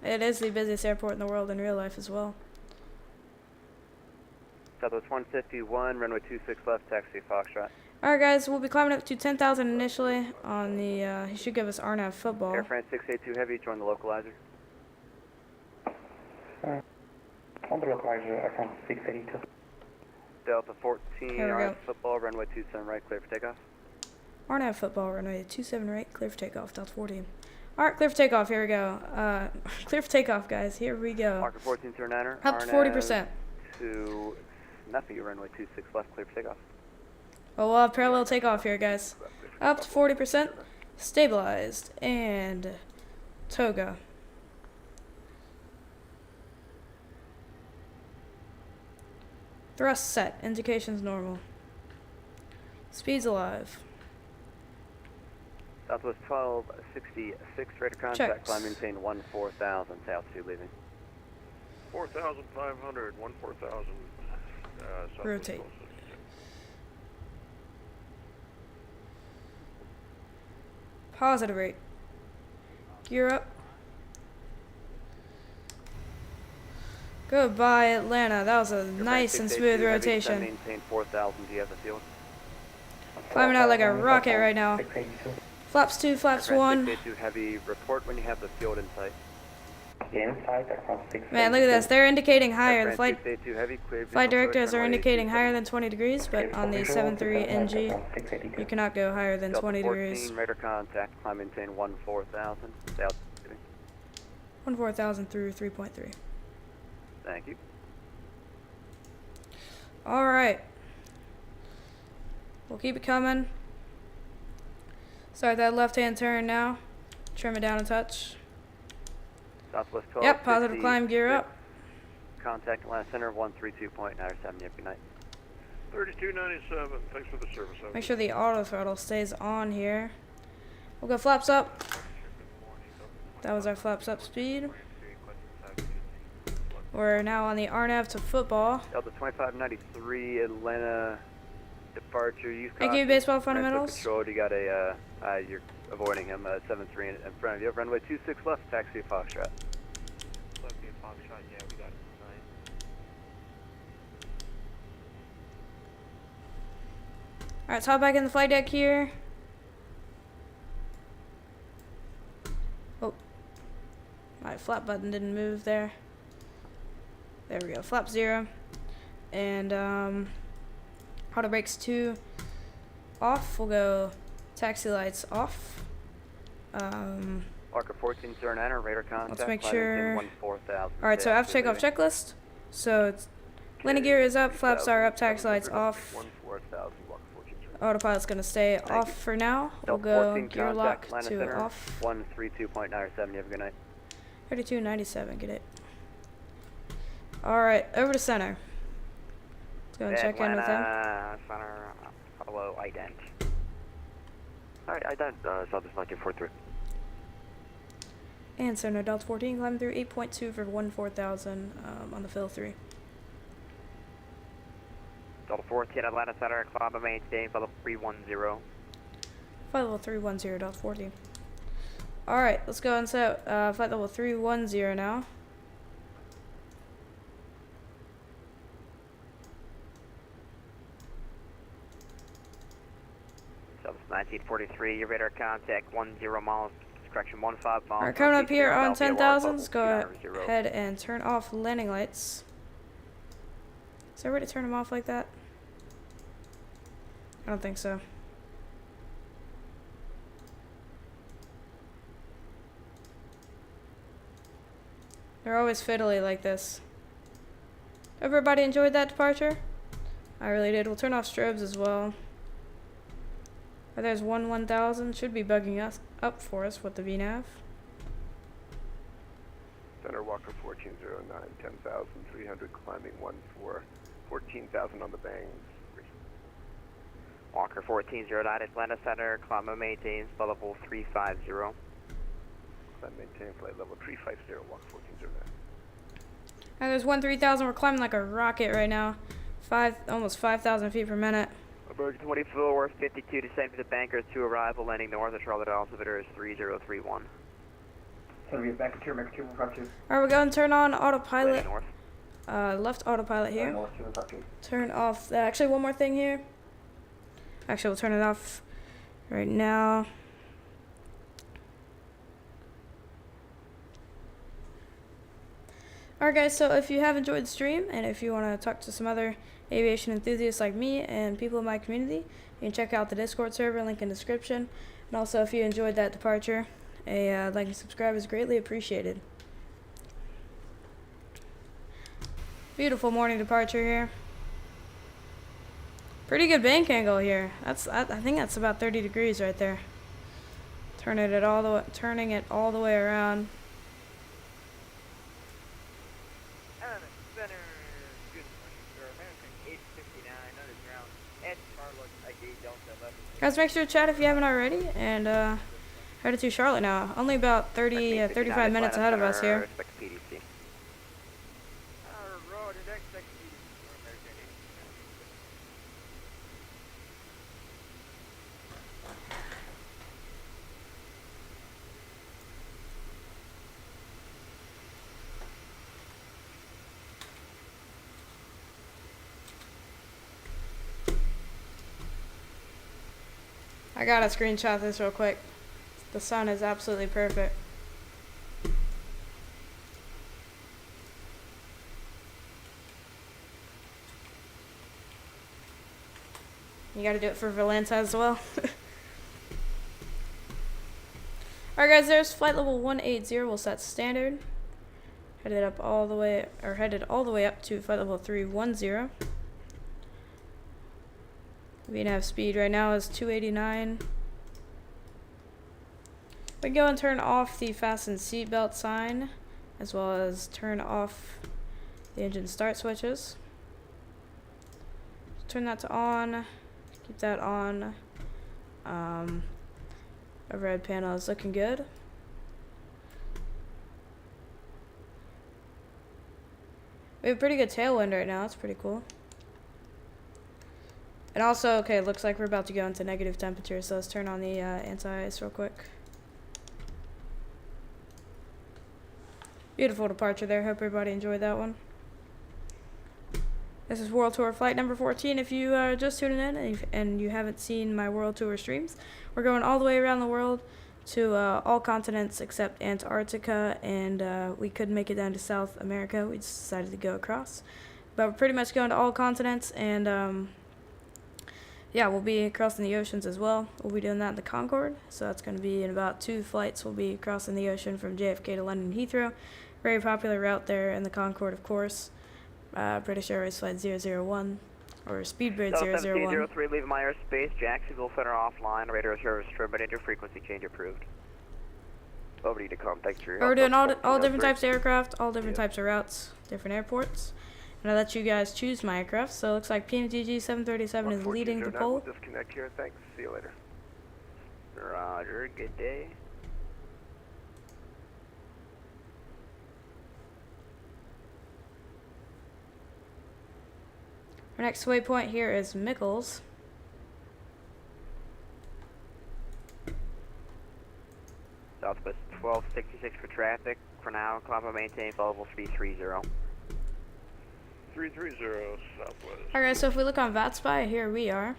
It is the busiest airport in the world in real life as well. Southwest 151, runway 26 left, taxi Foxtrot. Alright guys, we'll be climbing up to 10,000 initially on the, he should give us RNAV football. Air France 682 heavy, join the localizer. On the localizer from 682. Delta 14, Here we RF go. football, runway 27 right, clear for takeoff. RNAV football, runway 27 right, clear for takeoff, Delta 14. Alright, clear for takeoff, here we go. Clear for takeoff, guys, here we go. Marker 1409er. Up to 40%. To Snuffy, runway 26 left, clear for takeoff. Well, we'll have parallel takeoff here, guys. Up to 40%, stabilized, and toga. Thrust set. Indications normal. Speed's alive. Southwest 1266, radar contact, Checks. climb maintain 14,000, altitude leaving. 4,500, 14,000. Rotate. Positive rate. Gear up. Goodbye, Atlanta. That was a nice and smooth rotation. Maintain 4,000, do you have the field? Climbing out like a rocket right now. Flaps 2, flaps 1. 682 heavy, report when you have the field in sight. Inside around 6. Man, look at this. They're indicating higher. The Airframe flight 682 heavy, clear flight visual directors approach, are runway indicating 27. higher than 20 degrees, but on the 73 NG, you cannot go higher than Delta 20 14, degrees. radar contact, climb maintain 14,000, altitude leaving. 14,000 through 3.3. Thank you. Alright. We'll keep it coming. Start that left-hand turn now. Trim it down a touch. Southwest 12. Yep, positive climb, gear up. Contact Atlanta Center 132.97. Good night. 3297. Thanks for the service. Make sure the auto throttle stays on here. We'll go flaps up. That was our flaps up speed. We're now on the RNAV to football. Delta 2593, Atlanta departure. Use Thank you, caution. baseball Transfer fundamentals. Control. You got a, you're avoiding him, 73 in front of you. Runway 26 left, taxi to Foxtrot. Alright, let's hop back in the flight deck here. Oh. My flap button didn't move there. There we go. Flap 0. And, auto brakes 2 off. We'll go taxi lights off. Walker 1409, radar contact. Let's make climb sure. maintain 14,000. Alright, so after takeoff leaving. checklist. So it's landing gear is up, flaps are up, taxi lights off. 14,000, Walker 1409. Autopilot's gonna stay Thank off you. for now. We'll Delta go 14 gear contact, lock Atlanta to Center, off. 132.97. You have a good night. 3297, get it. Alright, over to center. Let's go and check in with him. Center, hello, ident. Alright, ident, Southwest 1943. And center Delta 14, climbing through 8.2 for 14,000 on the fill 3. Delta 14, Atlanta Center, climb and maintain, level 310. Flight level 310, Delta 14. Alright, let's go and set flight level 310 now. Southwest 1943, your radar contact, 10 miles, correction, 15 miles. Alright, coming up here on 10,000, let's go 290. ahead and turn off landing lights. Is there a way to turn them off like that? I don't think so. They're always fiddly like this. Everybody enjoyed that departure? I really did. We'll turn off strobes as well. There's 1000. Should be bugging us up for us with the VNAV. Center Walker 1409, 10,300 climbing 14,000 on the bangs. Walker 1409, Atlanta Center, climb and maintain, level 350. Climb maintain flight level 350, Walker 1409. And there's 3000. We're climbing like a rocket right now. Almost 5,000 feet per minute. American 24, 52, descend to the bankers to arrival, landing north of Charlotte, altimeter is 3031. So we're back to Max 2, Roger. Alright, we're going to turn on Landing autopilot. north. Left autopilot here. North 2, Roger. Turn off. Actually, one more thing here. Actually, we'll turn it off right now. Alright guys, so if you have enjoyed the stream and if you want to talk to some other aviation enthusiasts like me and people in my community, you can check out the Discord server, link in description. And also if you enjoyed that departure, a like and subscribe is greatly appreciated. Beautiful morning departure here. Pretty good bank angle here. I think that's about 30 degrees right there. Turning it all the way around. Center, good morning, sir. American Guys, make sure to chat if you haven't already, and headed to Charlotte now. Only about 35 minutes ahead of us here. Expect PDC. I gotta screenshot this real quick. The sun is absolutely perfect. You gotta do it for Valenta as well. Alright guys, there's flight level 180. We'll set standard. Headed all the way up to flight level 310. VNAV speed right now is 289. We can go and turn off the fasten seatbelt sign, as well as turn off the engine start switches. Turn that to on. Keep that on. Overhead panel is looking good. We have a pretty good tailwind right now. It's pretty cool. And also, okay, it looks like we're about to go into negative temperature, so let's turn on the anti-ice real quick. Beautiful departure there. Hope everybody enjoyed that one. This is World Tour flight number 14. If you are just tuning in and you haven't seen my World Tour streams, we're going all the way around the world to all continents except Antarctica, and we couldn't make it down to South America. We just decided to go across. But we're pretty much going to all continents, and yeah, we'll be crossing the oceans as well. We'll be doing that in the Concorde, so that's going to be in about 2 flights. We'll be crossing the ocean from JFK to London Heathrow. Very popular route there in the Concorde, of course. British Airways Flight 001, or Speedbird 001. 1703, leave my airspace. Jacksonville Center offline. Radar service terminated. Frequency change approved. Over to you to come. Thanks for your help. We're doing all different types of aircraft, all different types of routes, different airports. And I let you guys choose my aircraft, so it looks like PMDG 737 is leading the poll. We'll disconnect here. Thanks. See you later. Roger. Good day. Our next waypoint here is Mickles. Southwest 1266 for traffic. For now, climb and maintain level 330. 330 Southwest. Alright, so if we look on VATSPY, here we are.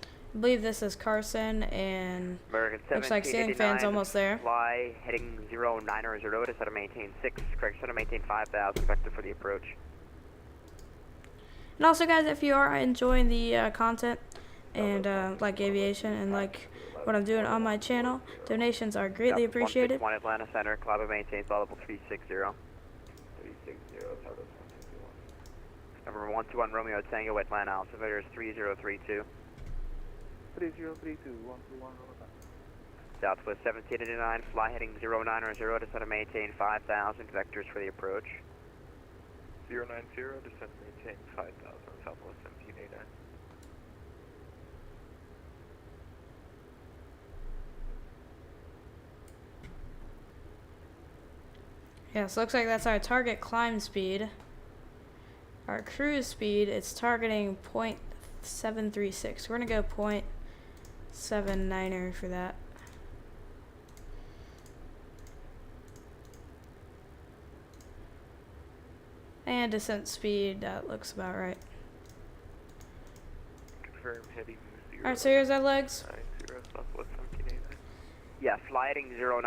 I believe this is Carson, and American looks like ceiling fan's almost there. Fly heading 090 to set to maintain 6. Correct, set to maintain 5,000. Vector for the approach. And also, guys, if you are enjoying the content and like aviation and like what I'm doing on my channel, donations are greatly appreciated. 161 Atlanta Center, climb and maintain level 360. 360, Southwest 161. Number 121 Romeo Tango Atlanta, altimeter is 3032. 3032, 121, Southwest 1789, fly heading 090 to set to maintain 5,000. Vectors for the approach. 090, descend maintain 5,000, Southwest 1789. Yeah, so looks like that's our target climb speed. Our cruise speed, it's targeting 0.736. We're gonna go 0.79er for that. And descent speed, that looks about right. Confirm heading 0. Alright, so here's our legs. 90 Southwest 1789. Yeah, fly heading 090. Alright,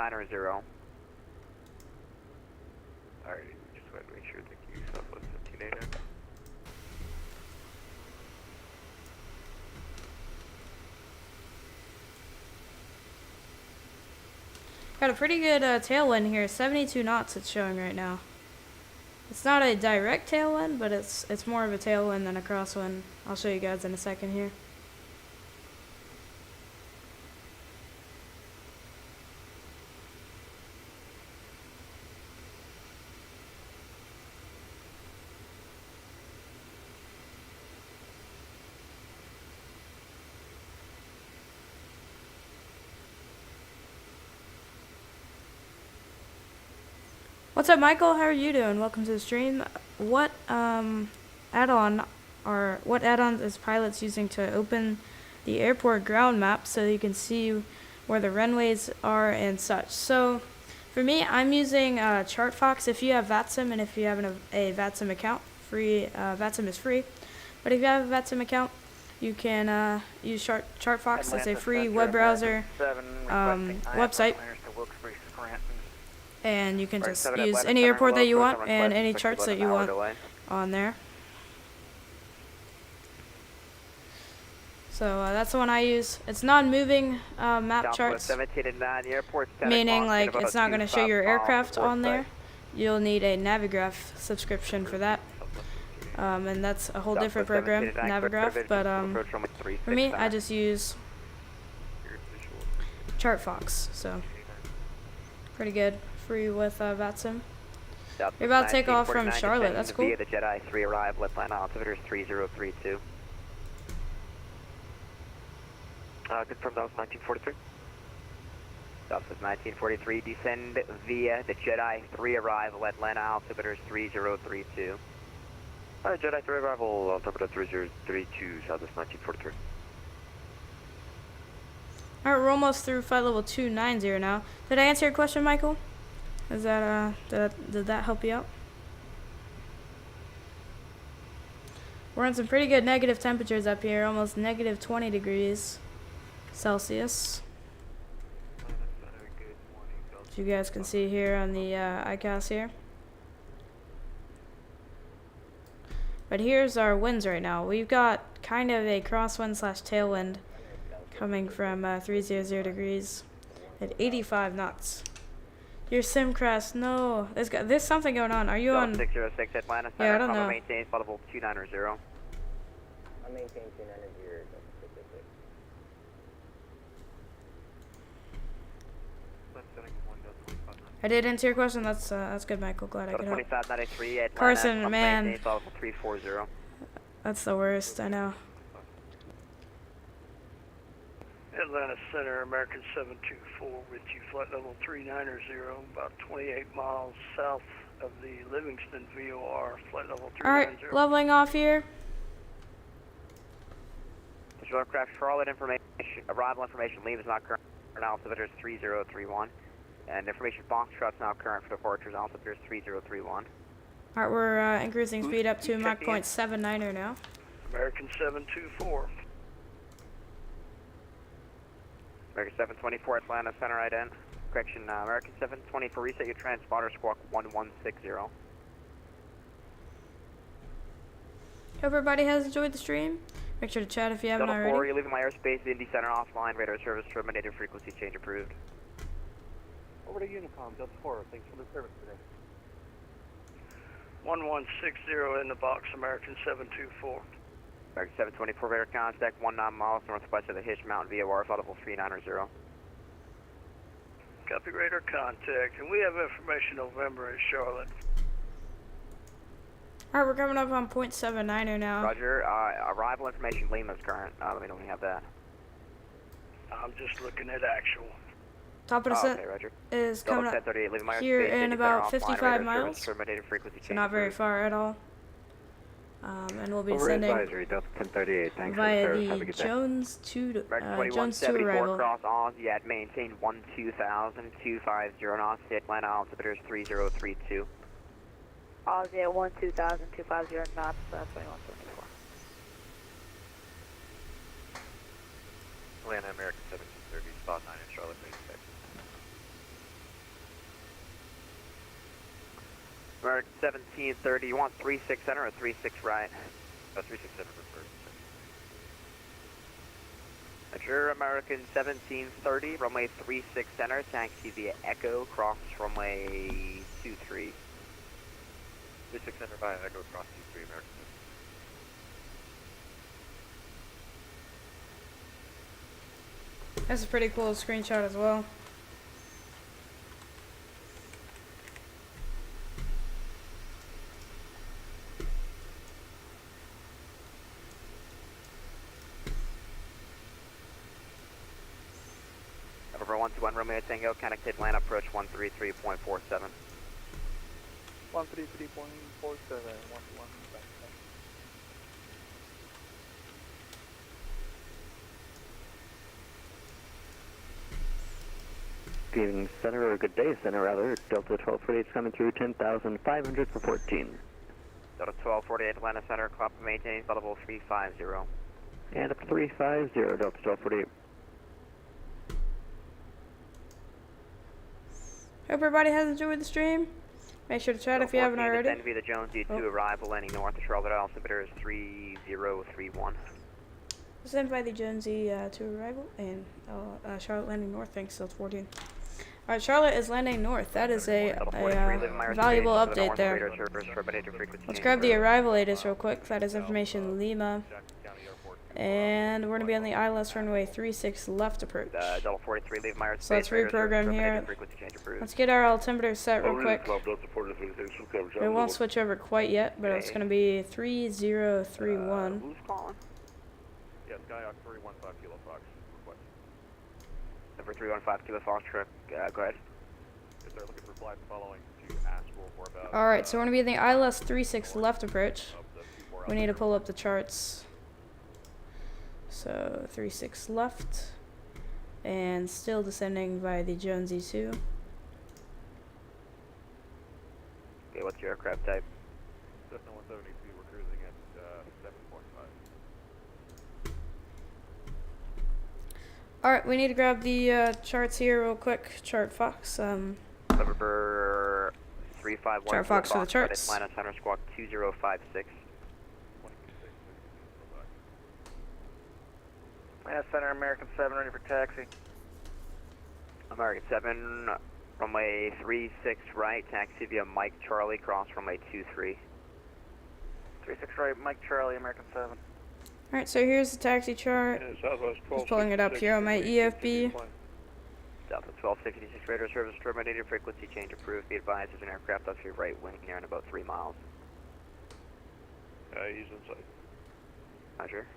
just want to make sure. Thank you, Southwest 1789. Got a pretty good tailwind here, 72 knots it's showing right now. It's not a direct tailwind, but it's more of a tailwind than a crosswind. I'll show you guys in a second here. What's up, Michael? How are you doing? Welcome to the stream. What add-ons is pilots using to open the airport ground map so you can see where the runways are and such? So, for me, I'm using ChartFox. If you have Vatsim and if you have a Vatsim account, Vatsim is free. But if you have a Vatsim account, you can use ChartFox. It's a free web browser website. And you can just use any airport that you want and any charts that you want on there. So that's the one I use. It's non-moving map charts, meaning like it's not going to show your aircraft on there. You'll need a Navigraph subscription for that. And that's a whole different program, Navigraph. But for me, I just use ChartFox. So pretty good. Free with Vatsim. You're about to take off from Charlotte. That's cool. The Jedi 3 arrive. Left line altimeter 3032. Confirm that was 1943. South is 1943. Descend via the Jedi 3 arrive. Atlanta altimeter 3032. Jedi 3 arrival, altimeter 3032, Southwest 1943. Alright, we're almost through flight level 290 now. Did I answer your question, Michael? Is that did that help you out? We're on some pretty good negative temperatures up here, almost negative 20 degrees Celsius. As you guys can see here on the ICAS here. But here's our winds right now. We've got kind of a crosswind slash tailwind coming from 300 degrees at 85 knots. Your sim crash, no. There's something going on. Are you on? 606 Atlanta. Yeah, I don't know. Maintain flight level 290. I maintain 290. I did answer your question. That's good, Michael. Glad I could help. 2593 Atlanta. Carson, man. Maintain flight level 340. That's the worst. I know. Atlanta Center, American 724 with you, flight level 390, about 28 miles south of the Livingston VOR, flight level 390. Alright, leveling off here. Visual aircraft Charlotte information, arrival information, leave is not current, altimeter is 3031. And information Foxtrot's now current for departures, altimeter is 3031. Alright, we're increasing speed up to Mach 0.79 now. American 724. American 724 Atlanta Center, right in. Correction, American 724, reset your transponder, squawk 1160. Hope everybody has enjoyed the stream. Make sure to chat if you haven't Delta 4, already. you're leaving my airspace, Indy Center offline, radar service terminated, frequency change approved. Over to Unicom, Delta 4, thanks for the service today. 1160 in the box, American 724. American 724, radar contact 19 miles northwest of the Hitch Mountain VOR, flight level 390. Copy radar contact, and we have information November in Charlotte. Alright, we're coming up on 0.79 now. Roger, arrival information, Lima's current. Let me know when you have that. I'm just looking at actual. Top of the set okay, Roger. is coming up 1038, leaving my here airspace, in Indy about Center offline, 55 radar miles. service terminated, frequency So change not very approved. far at all. And we'll be Over descending advisory, Delta 1038, thanks for the via service, have a the good day. Jones 2 American Jones 2 2174 arrival. cross Aussie at maintain 12000, 250 knots, Atlanta altimeter is 3032. Aussie at 12000, 250 knots, 2174. Atlanta, American 1730, spot 9 in Charlotte, please. American 1730, you want 36 center or 36 right? 367 preferred. Roger, American 1730, runway 36 center, taxi via Echo, cross runway 23. 36 center via Echo, cross 23, American. That's a pretty cool screenshot as well. Over 121 Romeo Tango, connect Atlanta, approach 133.47. 133.47, 11 back. Good evening, Center, or good day, Center, rather. Delta 1248 is coming through 10,500 for 14. Delta 1248, Atlanta Center, clock maintaining, level 350. And up to 350, Delta 1248. Hope everybody has enjoyed the stream. Make sure to chat if you haven't already. Descend via the Jones D2 arrival, landing north of Charlotte, altimeter is 3031. Descend by the Jonesy to arrival, and Charlotte landing north, thanks, still 14. Alright, Charlotte is landing north. That is a valuable update there. Let's grab the arrival ATIS real quick. That is information Lima. And we're going to be on the ILS runway 36 left approach. So let's reprogram here. Let's get our altimeter set real quick. We won't switch over quite yet, but it's going to be 3031. Who's calling? Yeah, Skyhawk 315 Kilo Fox. Request. Number 315 Kilo Fox truck, go ahead. Yes, sir, looking for flight following to Asheville for about... Alright, so we're going to be in the ILS 36 left approach. We need to pull up the charts. So 36 left, and still descending by the Jonesy 2. Okay, what's your aircraft type? Cessna 172, we're cruising at 7.5. Alright, we need to grab the charts here real quick. Chart Fox. November 351. Chart Fox for the charts. Atlanta Center Squawk 2056. Atlanta Center, American 7, ready for taxi. American 7, runway 36 right, taxi via Mike Charlie, cross runway 23. 36 right, Mike Charlie, American 7. Alright, so here's the taxi chart. Just pulling it up here on my EFB. Delta 1266 radar service terminated, frequency change approved. Be advised there's an aircraft off your right wing here in about 3 miles. He's inside. Roger.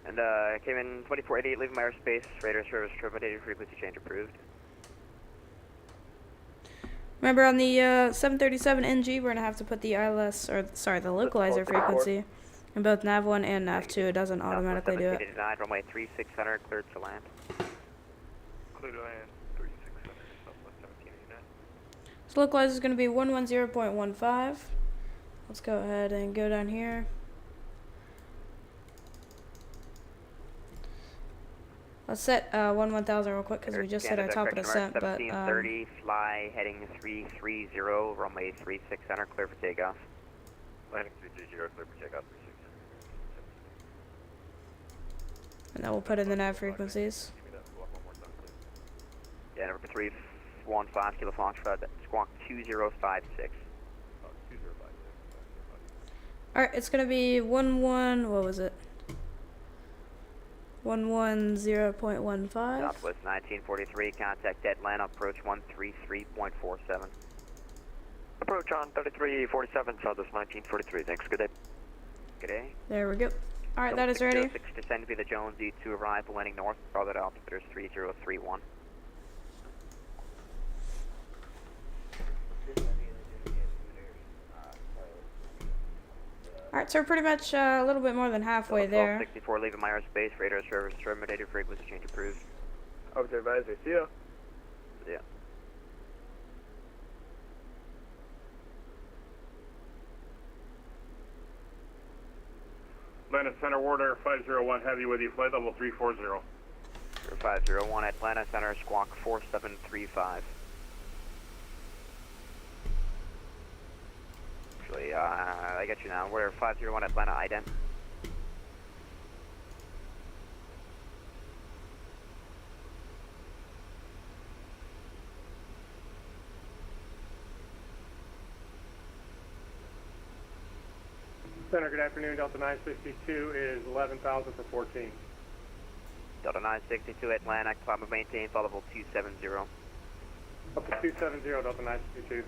And came in 2488, leaving my airspace, radar service terminated, frequency change approved. Remember on the 737 NG, we're going to have to put the ILS, or sorry, the localizer frequency in both NAV1 and NAV2. It doesn't automatically do it. Runway 3600, cleared to land. Clear to land, 3600, Southwest 1789. So localizer is going to be 110.15. Let's go ahead and go down here. Let's set 1000 real quick because we just hit our top of the set, but 1730, fly heading 330, runway 3600, clear for takeoff. Landing 330, clear for takeoff, 3600. and then we'll put in the nav frequencies. Give me that one more time, please. Yeah, number 315 Kilo Foxtrot, squawk 2056. Oh, 2056. Alright, it's gonna be 11, what was it? 110.15. Southwest 1943, contact Atlanta, approach 133.47. Approach on 3347, Southwest 1943. Thanks, good day. Good day. There we go. Alright, that is ready. 606, descend via the Jones D2, arrive, landing north, Charlotte, altimeter is 3031. Alright, so we're pretty much a little bit more than halfway there. 64, leaving my airspace, radar service terminated, frequency change approved. Officer advisory, see ya. Yeah. Atlanta Center, Warder 501, heavy with you, flight level 340. 501, Atlanta Center, squawk 4735. Actually, I got you now. We're 501 Atlanta ident. Center, good afternoon. Delta 962 is 11,000 for 14. Delta 962 Atlanta, climate maintain, flight level 270. Up to 270, Delta 962.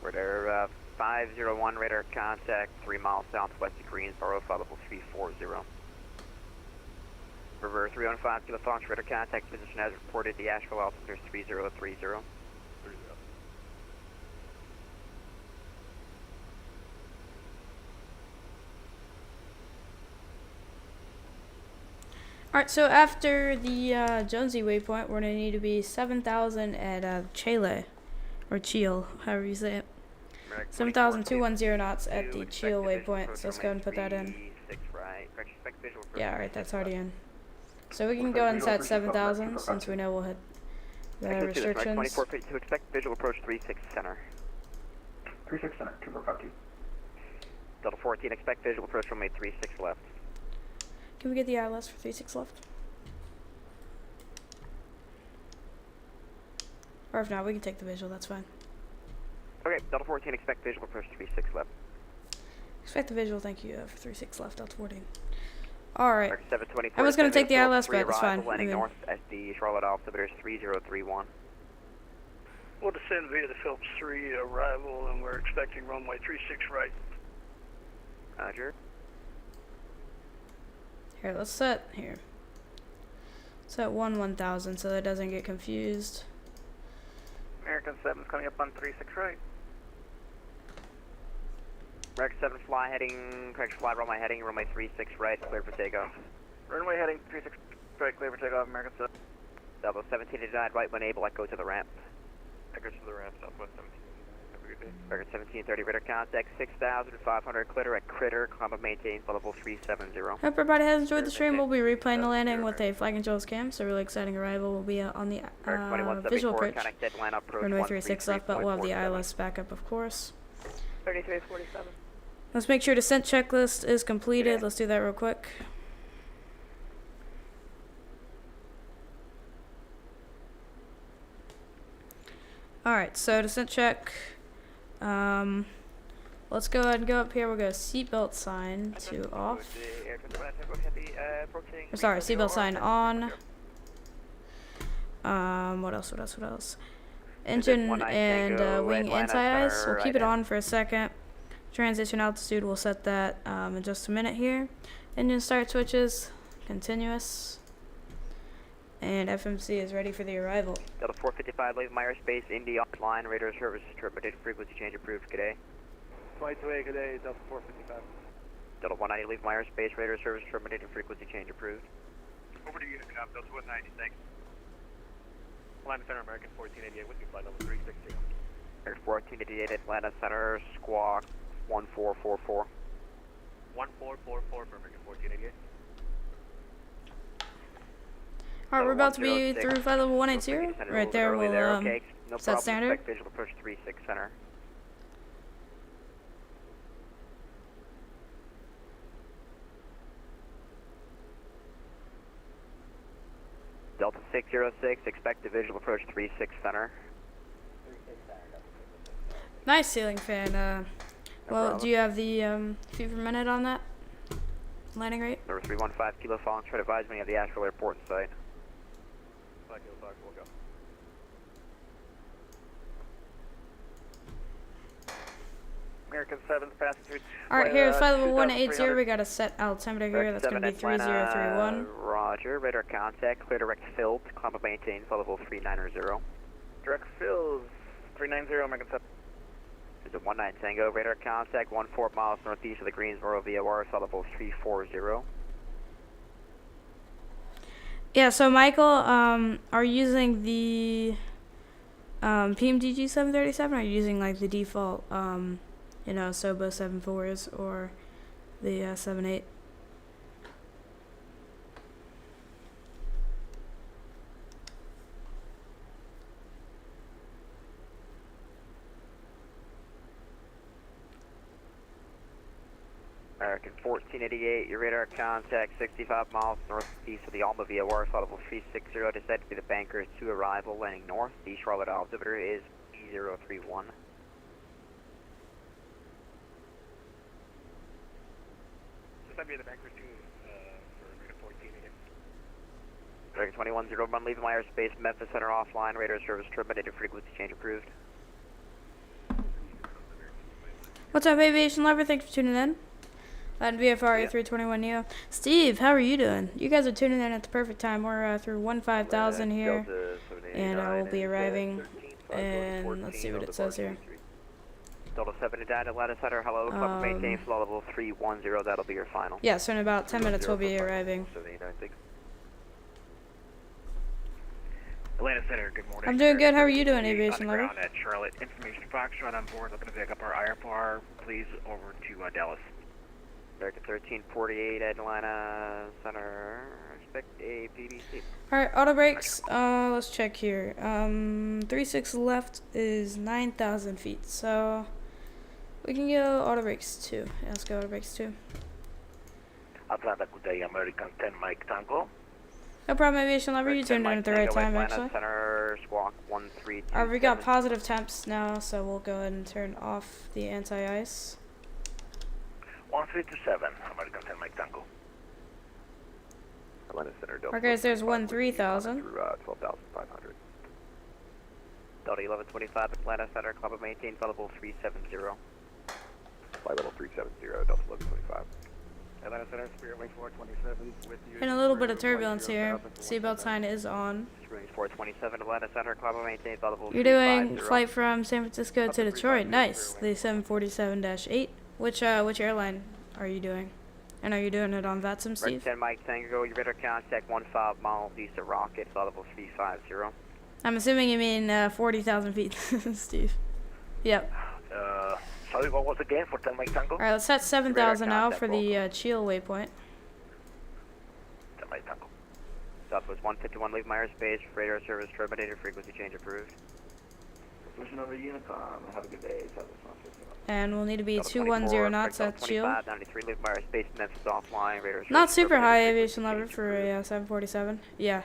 We're there, 501, radar contact 3 miles southwest of Greensboro, flight level 340. River 315 Kilo Fox, radar contact position as reported, the Asheville altitude is 3030. Alright, so after the Jonesy waypoint, we're going to need to be 7,000 at Chile, or Chile, however you say it. 7,210 knots at the Chile waypoint, so let's go ahead and put that in. Yeah, alright, that's already in. So we can go and set 7,000 since we know we'll hit the restrictions. 24 feet to expect visual approach 36 center. 36 center, 2452. Delta 14, expect visual approach runway 36 left. Can we get the ILS for 36 left? Or if not, we can take the visual, that's fine. Okay, Delta 14, expect visual approach 36 left. Expect the visual, thank you, for 36 left, Delta 14. Alright. I was going going to take the ILS, but it's fine. Landing north at the Charlotte altimeter is 3031. We'll descend via the Phillips 3 arrival, and we're expecting runway 36 right. Roger. Here, let's set here. Set 1000 so that doesn't get confused. American 7's coming up on 36 right. American 7 fly heading, correction fly runway heading, runway 36 right, clear for takeoff. Runway heading 36 right, clear for takeoff, American 7. Delta 17 is denied right when able, let go to the ramp. Echoes to the ramp, Southwest 17. Have a good day. American 1730 radar contact 6,500 clitter at Critter, climb up maintains level 370. Hope everybody has enjoyed the stream. We'll be replaying the landing with a flag controls cam, so really exciting arrival. We'll be on the visual approach. Runway 36 left, but we'll have the ILS backup, of course. 3347. Let's make sure descent checklist is completed. Let's do that real quick. Alright, so descent check. Let's go ahead and go up here. We'll go seatbelt sign to off. Or sorry, seatbelt sign on. What else? Engine and wing anti-ice. We'll keep it on for a second. Transition altitude, we'll set that in just a minute here. Engine start switches, continuous. And FMC is ready for the arrival. Delta 455, leave my airspace, Indy offline, radar service, interpreted, frequency change approved, good day. 22A, good day, Delta 455. Delta 190, leave my airspace, radar service, terminated, frequency change approved. Over to unit cap, Delta 190, thanks. Atlanta Center, American 1488, with you, flight level 360. American 1488, Atlanta Center, squawk 1444. 1444 for American 1488. Alright, we're about to be through flight level 180. Right there, we'll okay. No set problem. standard. Expect visual approach 36 center. Delta 606, expect the visual approach 36 center. Nice ceiling fan. Well, problem. do you have the feet per minute on that landing rate? Number 315 Kilo Fox, try to advise me of the Asheville Airport in sight. 5 Kilo Fox, we'll go. American 7's passing Alright, here, flight level 180, we got a set altimeter here. That's going to be 3031. Roger, radar contact, clear direct field, climb up maintain, flight level 390. direct field 390, American 7. Is it 19 Tango, radar contact 14 miles northeast of the Greensboro VOR, flight level 340. Yeah, so Michael, are you using the PMDG 737, or are you using like the default, you know, Sobo 74s or the 78? American 1488, your radar contact 65 miles northeast of the Alma VOR, flight level 360, descend to the Bankers 2 arrival, landing north. The Charlotte altimeter is B031. Just send me the Bankers 2 for radar 14 again. Dragon 2101, leaving my airspace, Memphis Center offline, radar service terminated, frequency change approved. What's up, Aviation Lover? Thanks for tuning in. And VFR 321 Neo. Steve, how are you doing? You guys are tuning in at the perfect time. We're through 15,000 here. And I will be arriving. And let's see what it says here. Delta 79 Atlanta Center, hello. Club maintain flow level 310. That'll be your final. Yeah, so in about 10 minutes we'll be arriving. Atlanta Center, good morning. I'm doing good. How are you doing, Aviation Lover? At Charlotte, information Foxtrot on board. Looking to pick up our IFR, please, over to Dallas. American 1348 Atlanta Center. Expect a PBC. Alright, auto brakes. Let's check here. 36 left is 9,000 feet. So we can go auto brakes 2. Yeah, let's go auto brakes 2. Atlanta, good day. American 10 Mike Tango. No problem, Aviation Lover. You turned in at the right time, actually. Center, squawk 13. We got positive temps now, so we'll go ahead and turn off the anti-ice. 1327, American 10 Mike Tango. Atlanta Center, Delta. Okay, so there's 13,000. 12,500. Delta 1125 Atlanta Center, club maintain flight level 370. Flight level 370, Delta 1125. Atlanta Center, Spirit Wing 427 with you. And a little bit of turbulence here. Seatbelt sign is on. Range 427 Atlanta Center, club maintain flight level 350. You're doing flight from San Francisco to Detroit. Nice. The 747-8. Which airline are you doing? And are you doing it on Vatsim, Steve? 10 Mike Tango, your radar contact 15 miles east of Rocket, flight level 350. I'm assuming you mean 40,000 feet, Steve. Yep. Sorry, what was the game for 10 Mike Tango? Alright, let's set 7,000 now for the Cheel waypoint. 10 Mike Tango. Southwest 151, leave my airspace, radar service terminated, frequency change approved. Listen over Unicom. Have a good day. And we'll need to be 210 knots at Cheel. 93, leave my airspace, Memphis offline, radar service. Not super high aviation level for a 747. Yeah.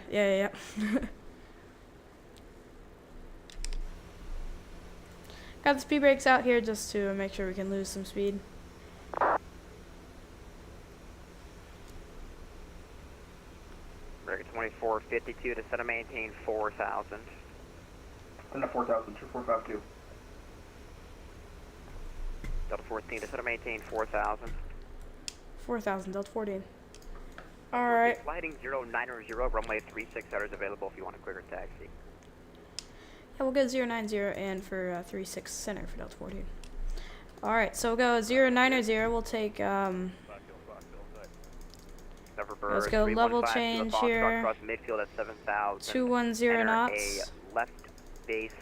Got the speed brakes out here just to make sure we can lose some speed. American 2452 to set a maintain 4,000. Under 4,000, 2452. Delta 14 to set a maintain 4,000. 4,000, Delta 14. Alright. Sliding 090, runway 36 hours available if you want a quicker taxi. Yeah, we'll go 090 and for 36 center for Delta 14. Alright, so we'll go 090, we'll take, let's go level change here, 210 knots, a left base,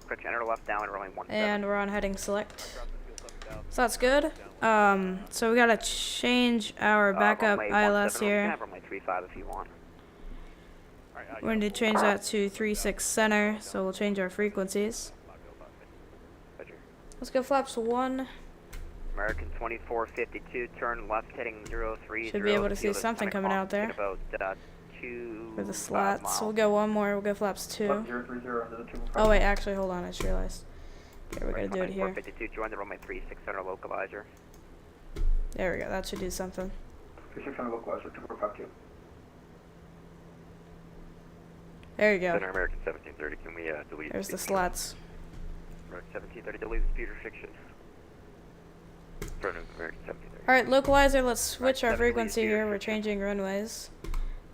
correction, enter left down and rolling 17. and we're on heading select. So that's good. So we gotta change our backup ILS here. Runway 35 if you want. We're going to change that to 36 center, so we'll change our frequencies. Let's go flaps 1. American 2452, turn left heading 030. Should be able to see something coming out there. About, 2 For the slats. So we'll go one more, we'll go flaps 2. Oh wait, actually hold on, I just realized. Here, we gotta do it here. 2452, join the runway 36 center localizer. There we go, that should do something. 36 center localizer, 2452. There you go. Center American 1730, can we delete? There's the slats. American 1730, delete the speed restriction. Front of American 1730. Alright, localizer, let's switch our frequency here. We're changing runways.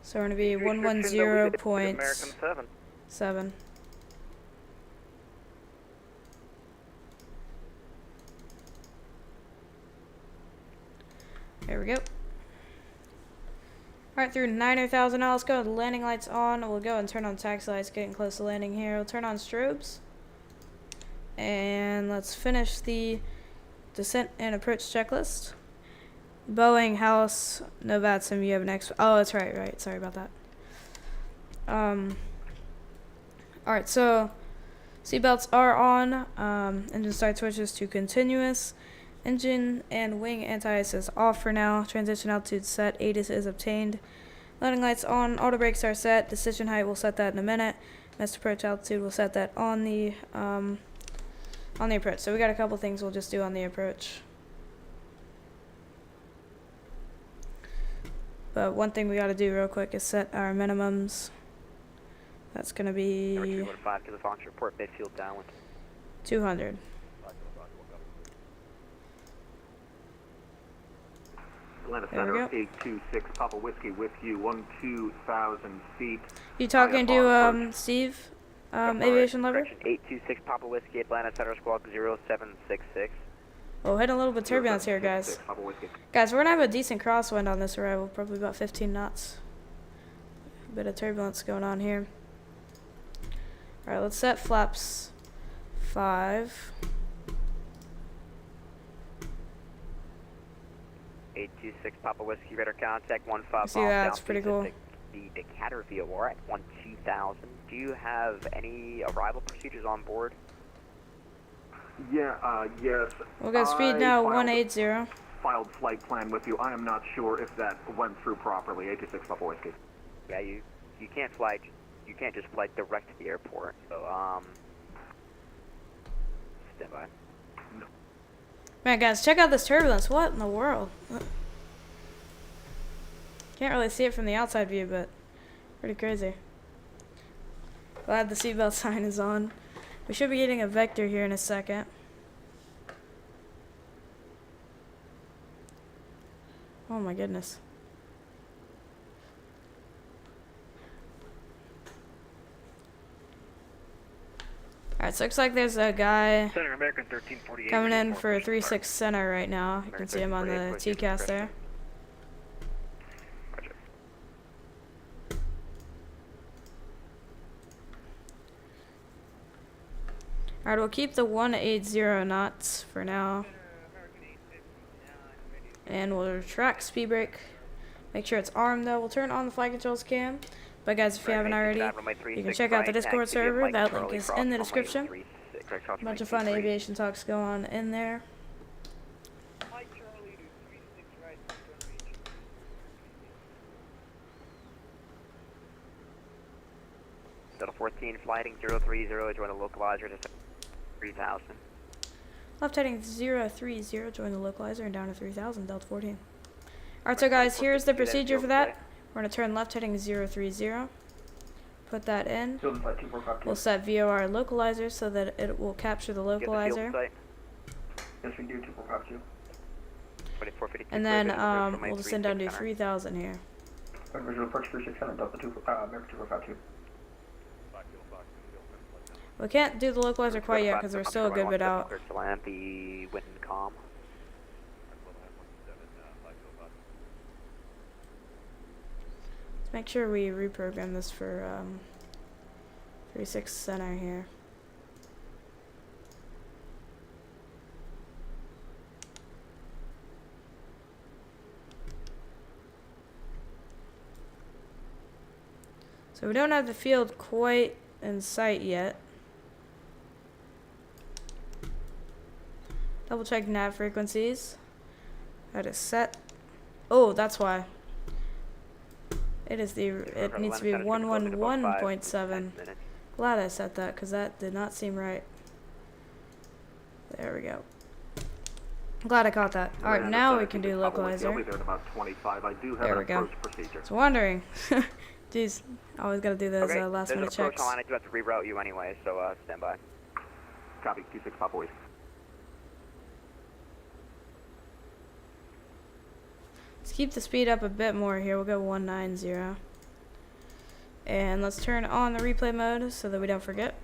So we're going to be 110.7. There we go. Alright, through 9,000 now, let's go with landing lights on. We'll go and turn on taxi lights, getting close to landing here. We'll turn on strobes. And let's finish the descent and approach checklist. Boeing, house, no Vatsim, you have an X. Oh, that's right, sorry about that. Alright, so seatbelts are on. Engine start switches to continuous. Engine and wing anti-ice is off for now. Transition altitude set. ATIS is obtained. Landing lights on. Auto brakes are set. Decision height, we'll set that in a minute. Missed approach altitude, we'll set that on the approach. So we got a couple things we'll just do on the approach. But one thing we got to do real quick is set our minimums. That's going to be 5 to the Fox report, midfield downwind. 200. Atlanta There we Center, go. 826 Papa Whiskey with you, 12,000 feet. You talking to IFR Steve, aviation lover? Correction, 826 Papa Whiskey, Atlanta Center, squawk 0766. Oh, hitting a little bit of turbulence here, guys. Papa Whiskey. Guys, we're gonna have a decent crosswind on this arrival, probably about 15 knots. A bit of turbulence going on here. Alright, let's set flaps 5. 826 Papa Whiskey, radar contact 15 See miles that? down. It's pretty cool. The Decatur VOR at 12,000. Do you have any arrival procedures on board? Yeah, yes. We'll go speed now 180. Filed flight plan with you. I am not sure if that went through properly. 826 Papa Whiskey. Yeah, you can't fly. You can't just fly direct to the airport. So stand by. Man, guys, check out this turbulence. What in the world? Can't really see it from the outside view, but pretty crazy. Glad the seatbelt sign is on. We should be getting a vector here in a second. Oh my goodness. Alright, so looks like there's a guy Center American 1348. coming in for 36 center right now. You can see him on the TCAS there. Roger. Alright, we'll keep the 180 knots for now. And we'll retract speed brake. Make sure it's armed though. We'll turn on the flight controls cam. But guys, if you haven't already, you can check out the Discord server. That link is in the description. A bunch of fun aviation talks go on in there. Delta 14 flighting 030, join the localizer to 3000. Left heading 030, join the localizer and down to 3000, Delta 14. Alright, so guys, here's the procedure for that. We're going to turn left heading 030. Put that in. We'll set VOR localizer so that it will capture the localizer. Yes, we do, 2452. And then we'll descend down to 3000 here. Visual approach 3600, Delta 2, American 2452. We can't do the localizer quite yet because we're still a good bit out. To land the wind and calm. Let's make sure we reprogram this for 36 center here. So we don't have the field quite in sight yet. Double check nav frequencies. That is set. Oh, that's why. It is it needs to be 111.7. Glad I set that because that did not seem right. There we go. Glad I caught that. Alright, now we can do localizer. I'll be there in about 25. I do have There an we go. approach procedure. So wondering. Jeez, always gotta do those last minute There's an approach checks. line. I do have to reroute you anyway, so stand by. Copy, 26 Papa Whiskey. Let's keep the speed up a bit more here. We'll go 190. And let's turn on the replay mode so that we don't forget.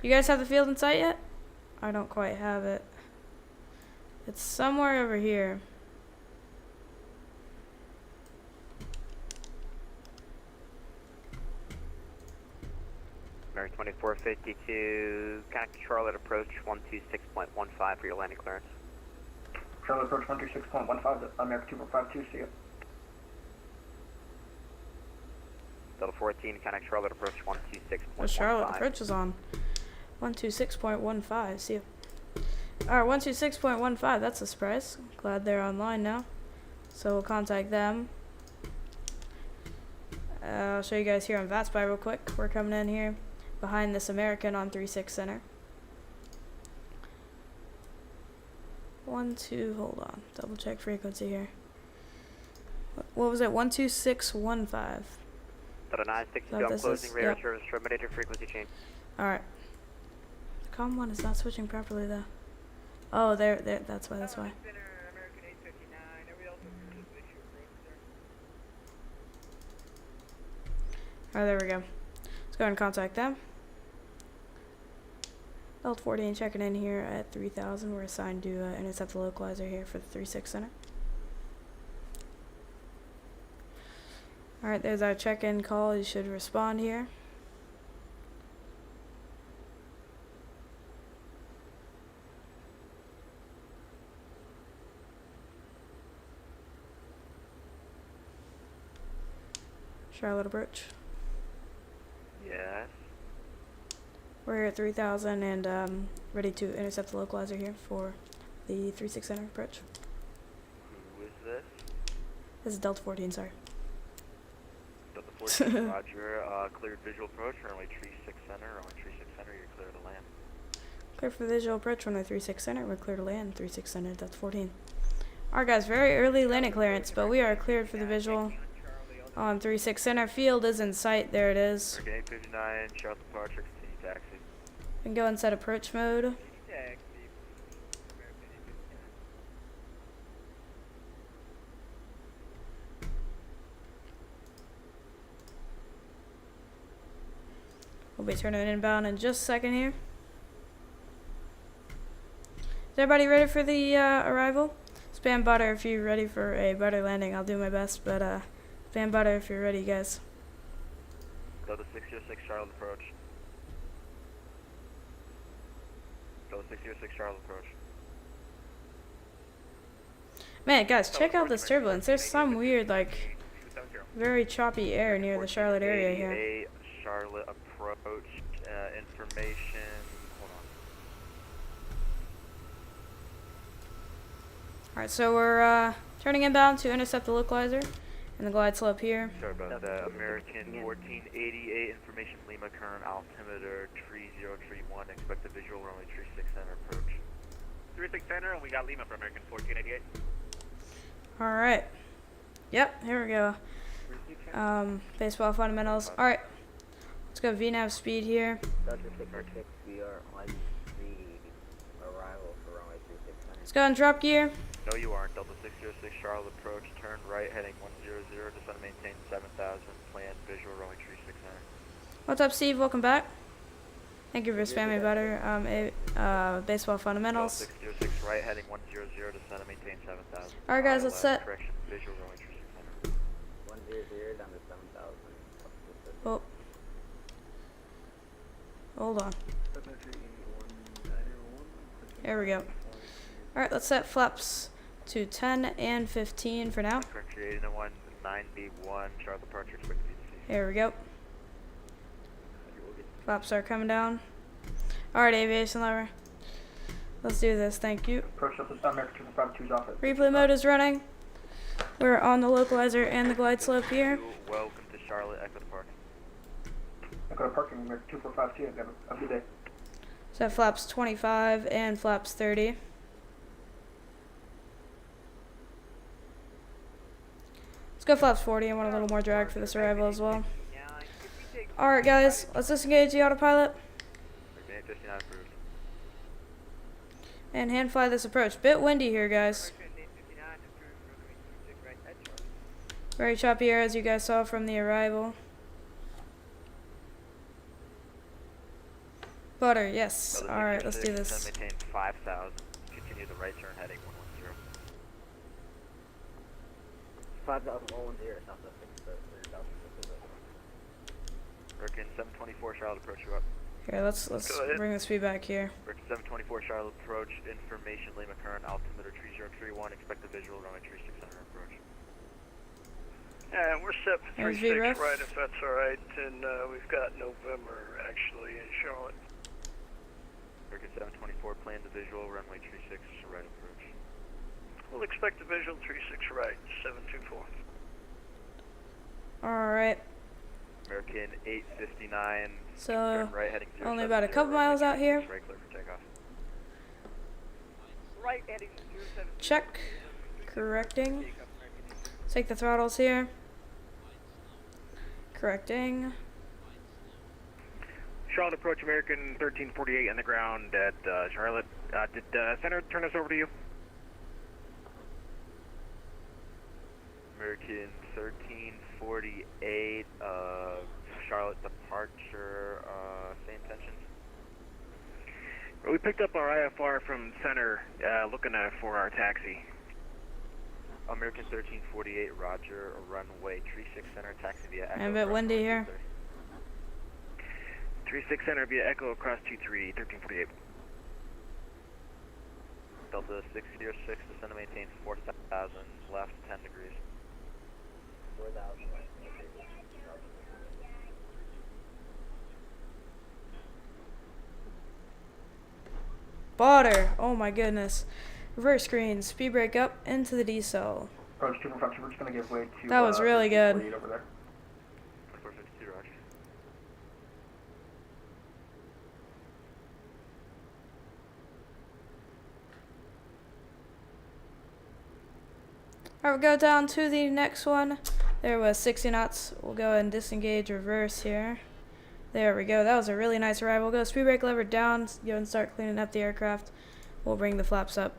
You guys have the field in sight yet? I don't quite have it. It's somewhere over here. American 2452, connect to Charlotte approach 126.15 for your landing clearance. Charlotte approach 126.15, American 2452, see you. Delta 14, connect Charlotte approach 126.15. The Charlotte approach is on 126.15. See you. Alright, 126.15. That's a surprise. Glad they're online now. So we'll contact them. I'll show you guys here on VATSPY real quick. We're coming in here behind this American on 36 center. 12, hold on. Double check frequency here. What was it? 12615. Delta 96, So jump this closing is- radar yep. service, terminated frequency change. Alright. The COM1 is not switching properly though. Oh, there. That's why. Center, American 859. Are we also clear to issue approach, sir? Oh, there we go. Let's go ahead and contact them. Delta 14 checking in here at 3000. We're assigned to intercept the localizer here for the 36 center. Alright, there's our check-in call. You should respond here. Charlotte approach. Yes. We're here at 3000 and ready to intercept the localizer here for the 36 center approach. Who is this? This is Delta 14, sorry. Delta 14, roger. Cleared visual approach, runway 36 center. Runway 36 center, you're clear to land. Clear for visual approach, runway 36 center. We're clear to land, 36 center, Delta 14. Alright guys, very early landing clearance, but we are cleared for the visual on 36 center. Field is in sight, there it is. American 859, Charlotte departure, continue taxi. And go in set approach mode. We'll be turning inbound in just a second here. Is everybody ready for the arrival? Spam butter if you're ready for a butter landing. I'll do my best, but spam butter if you're ready, guys. Delta 606, Charlotte approach. Delta 606, Charlotte approach. Man, guys, check out this turbulence. There's some weird, like, very choppy air near the Charlotte area here. 88, Charlotte approach. Information. Hold on. Alright, so we're turning inbound to intercept the localizer and the glide slope here. Sorry about that. American 1488, information Lima, current altimeter 3031. Expect a visual runway 36 center approach. 36 center, and we got Lima for American 1488. Alright. Yep, here we go. Baseball fundamentals. Alright. Let's go VNAV speed here. Delta 606, we are on the arrival for runway 36 center. Let's go and drop gear. No, you aren't. Delta 606, Charlotte approach. Turn right, heading 100. Descend and maintain 7000. Planned visual runway 36 center. What's up, Steve? Welcome back. Thank you for spamming butter. Baseball fundamentals. Delta 606, right, heading 100. Descend and maintain 7000. Alright, guys, let's set. Correction, visual runway 36 center. 100 down to 7000. Oh. Hold on. There we go. Alright, let's set flaps to 10 and 15 for now. Correct, you're 891, Charlotte departure, expect to Here we go. Flaps are coming down. Alright, aviation lever. Let's do this, thank you. Approach up to American 252's office. Replay mode is running. We're on the localizer and the glide slope here. Welcome to Charlotte, Echo departure. Echo to parking, American 2452. Have a good day. Set flaps 25 and flaps 30. Let's go flaps 40. I want a little more drag for this arrival as well. Alright guys, let's disengage the autopilot. 59 approved. And hand fly this approach. Bit windy here, guys. Very choppy air as you guys saw from the arrival. Butter, yes. Alright, let's do this. Maintain 5000. Continue the right turn heading 110. 5010, South of 6, American 724, Charlotte approach, you up. Here, let's bring the speed back here. American 724, Charlotte approach. Information Lima, current altimeter 3031. Expect a visual runway 36 center approach. Yeah, we're set for There's 36 VREF. right, if that's all right, and we've got November actually in Charlotte. American 724, plan the visual runway 36 right approach. We'll expect a visual 36 right, 724. Alright, American 859. so turn right heading 070, only about a couple runway miles out 36 here. Right, clear for takeoff. Right heading 070. Check. Correcting. Take the throttles here. Correcting. Charlotte approach American 1348 on the ground at Charlotte. Did center turn us over to you? American 1348, Charlotte departure, same intentions. We picked up our IFR from center, looking for our taxi. American 1348, roger, runway 36 center, taxi via Echo. A bit windy here. 36 center via Echo across 23, 1348. Delta 606, descend and maintain 4,000, left 10 degrees. 4,000. Spotter! Oh my goodness. Reverse screen, speed brake up into the decel. Approach to perfection, we're just going to give way to... That was really good. Over there. 452, roger. Alright, we'll go down to the next one. There was 60 knots. We'll go and disengage reverse here. There we go. That was a really nice ride. We'll go speed brake lever down, go and start cleaning up the aircraft. We'll bring the flaps up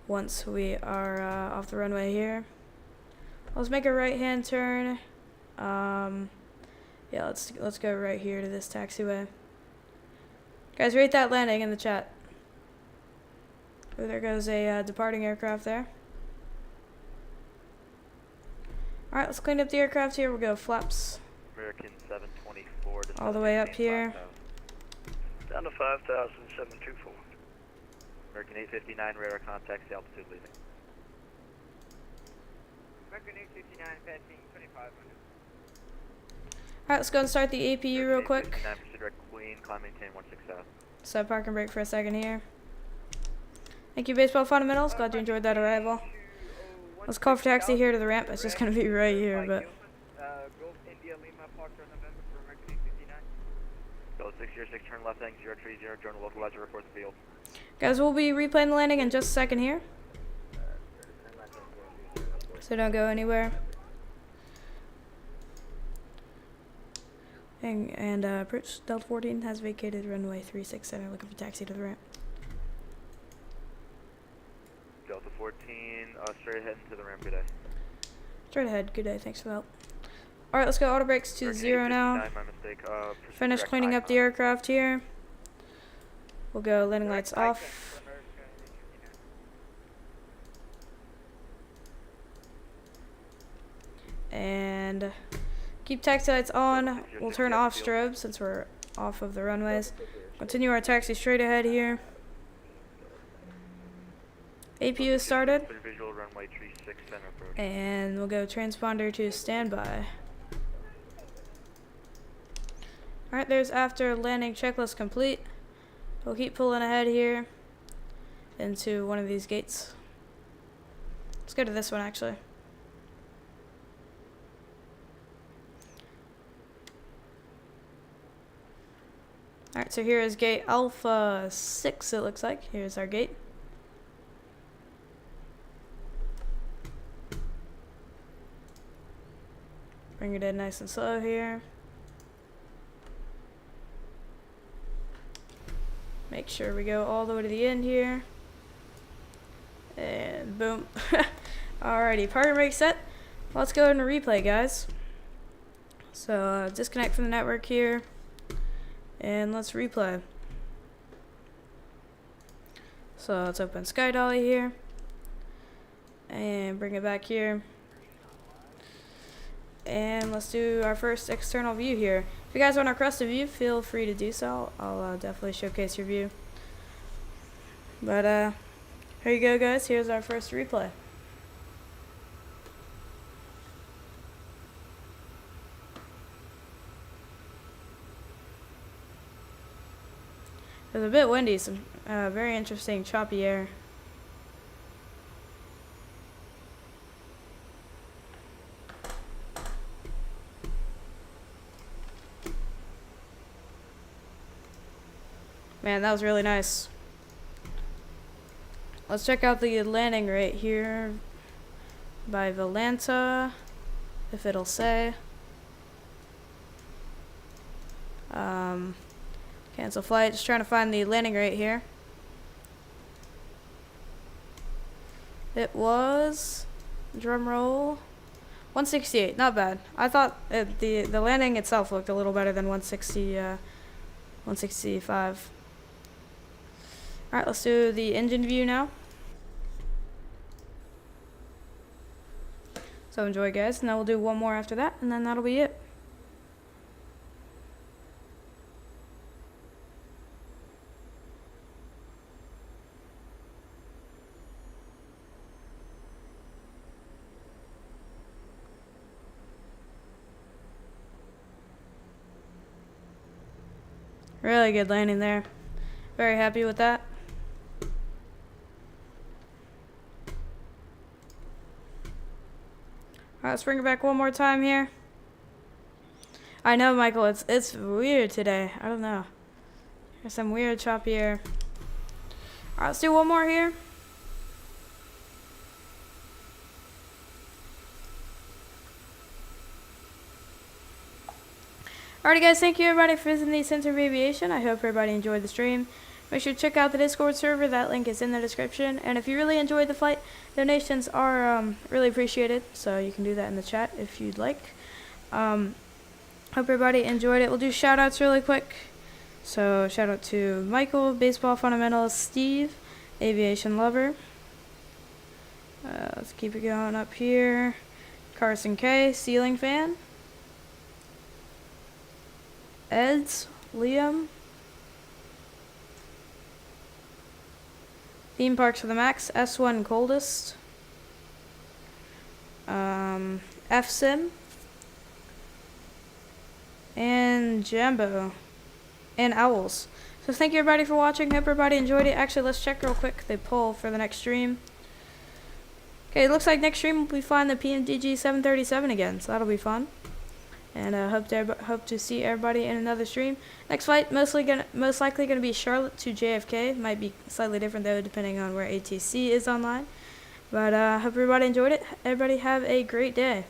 once we are off the runway here. Let's make a right-hand turn. Yeah, let's go right here to this taxiway. Guys, rate that landing in the chat. Oh, there goes a departing aircraft there. Alright, let's clean up the aircraft here. We'll go flaps American 724, all the way up here. Down to 5,000, 724. American 859, radar contacts, altitude leaving. American 859, passing 2,500. Alright, let's go and start the APU real quick. 859, proceed direct Queen, climb maintain 16 south. Set park and brake for a second here. Thank you, Baseball Fundamentals. Glad you enjoyed that arrival. Let's call for taxi here to the ramp. It's just going to be right here, but... Golf India Lima, Park November for American 859. Go 606, turn left heading 030, journal localizer, report the field. Guys, we'll be replaying the landing in just a second here. So don't go anywhere. And approach Delta 14 has vacated runway 36 center, looking for taxi to the ramp. Delta 14, straight ahead into the ramp, good day. Straight ahead, good day, thanks for the help. Alright, let's go auto brakes to 0 now. My mistake. Finish cleaning up the aircraft here. We'll go landing lights off. And keep taxi lights on. We'll turn off strobe since we're off of the runways. Continue our taxi straight ahead here. APU is started. Visual runway 36 center approach. And we'll go transponder to standby. Alright, there's after landing checklist complete. We'll keep pulling ahead here into one of these gates. Let's go to this one actually. Alright, so here is gate Alpha 6, it looks like. Here's our gate. Bring it in nice and slow here. Make sure we go all the way to the end here. And boom. Alrighty, parking brake set. Let's go ahead and replay, guys. So disconnect from the network here. And let's replay. So let's open Sky Dolly here. And bring it back here. And let's do our first external view here. If you guys want to request a view, feel free to do so. I'll definitely showcase your view. But here you go, guys. Here's our first replay. It was a bit windy, some very interesting choppy air. Man, that was really nice. Let's check out the landing rate here by Valanta, if it'll say. Cancel flight. Just trying to find the landing rate here. It was, drum roll, 168. Not bad. I thought the landing itself looked a little better than 165. All right, let's do the engine view now. So enjoy, guys, and then we'll do one more after that, and then that'll be it. Really good landing there. Very happy with that. Alright, let's bring it back one more time here. I know, Michael, it's weird today. I don't know. There's some weird choppy air. Alright, let's do one more here. Alrighty, guys, thank you everybody for visiting the Center of Aviation. I hope everybody enjoyed the stream. Make sure to check out the Discord server. That link is in the description. And if you really enjoyed the flight, donations are really appreciated. So you can do that in the chat if you'd like. Hope everybody enjoyed it. We'll do shout outs really quick. So shout out to Michael, Baseball Fundamentals, Steve, Aviation Lover. Let's keep it going up here. Carson K, Ceiling Fan. Eds, Liam. Theme Parks for the Max, S1 Coldest. F-Sim. And Jambo. And Owls. So thank you everybody for watching. Hope everybody enjoyed it. Actually, let's check real quick the poll for the next stream. Okay, it looks like next stream will be flying the PMDG 737 again, so that'll be fun. And hope to see everybody in another stream. Next flight most likely gonna be Charlotte to JFK. Might be slightly different though, depending on where ATC is online. But hope everybody enjoyed it. Everybody have a great day.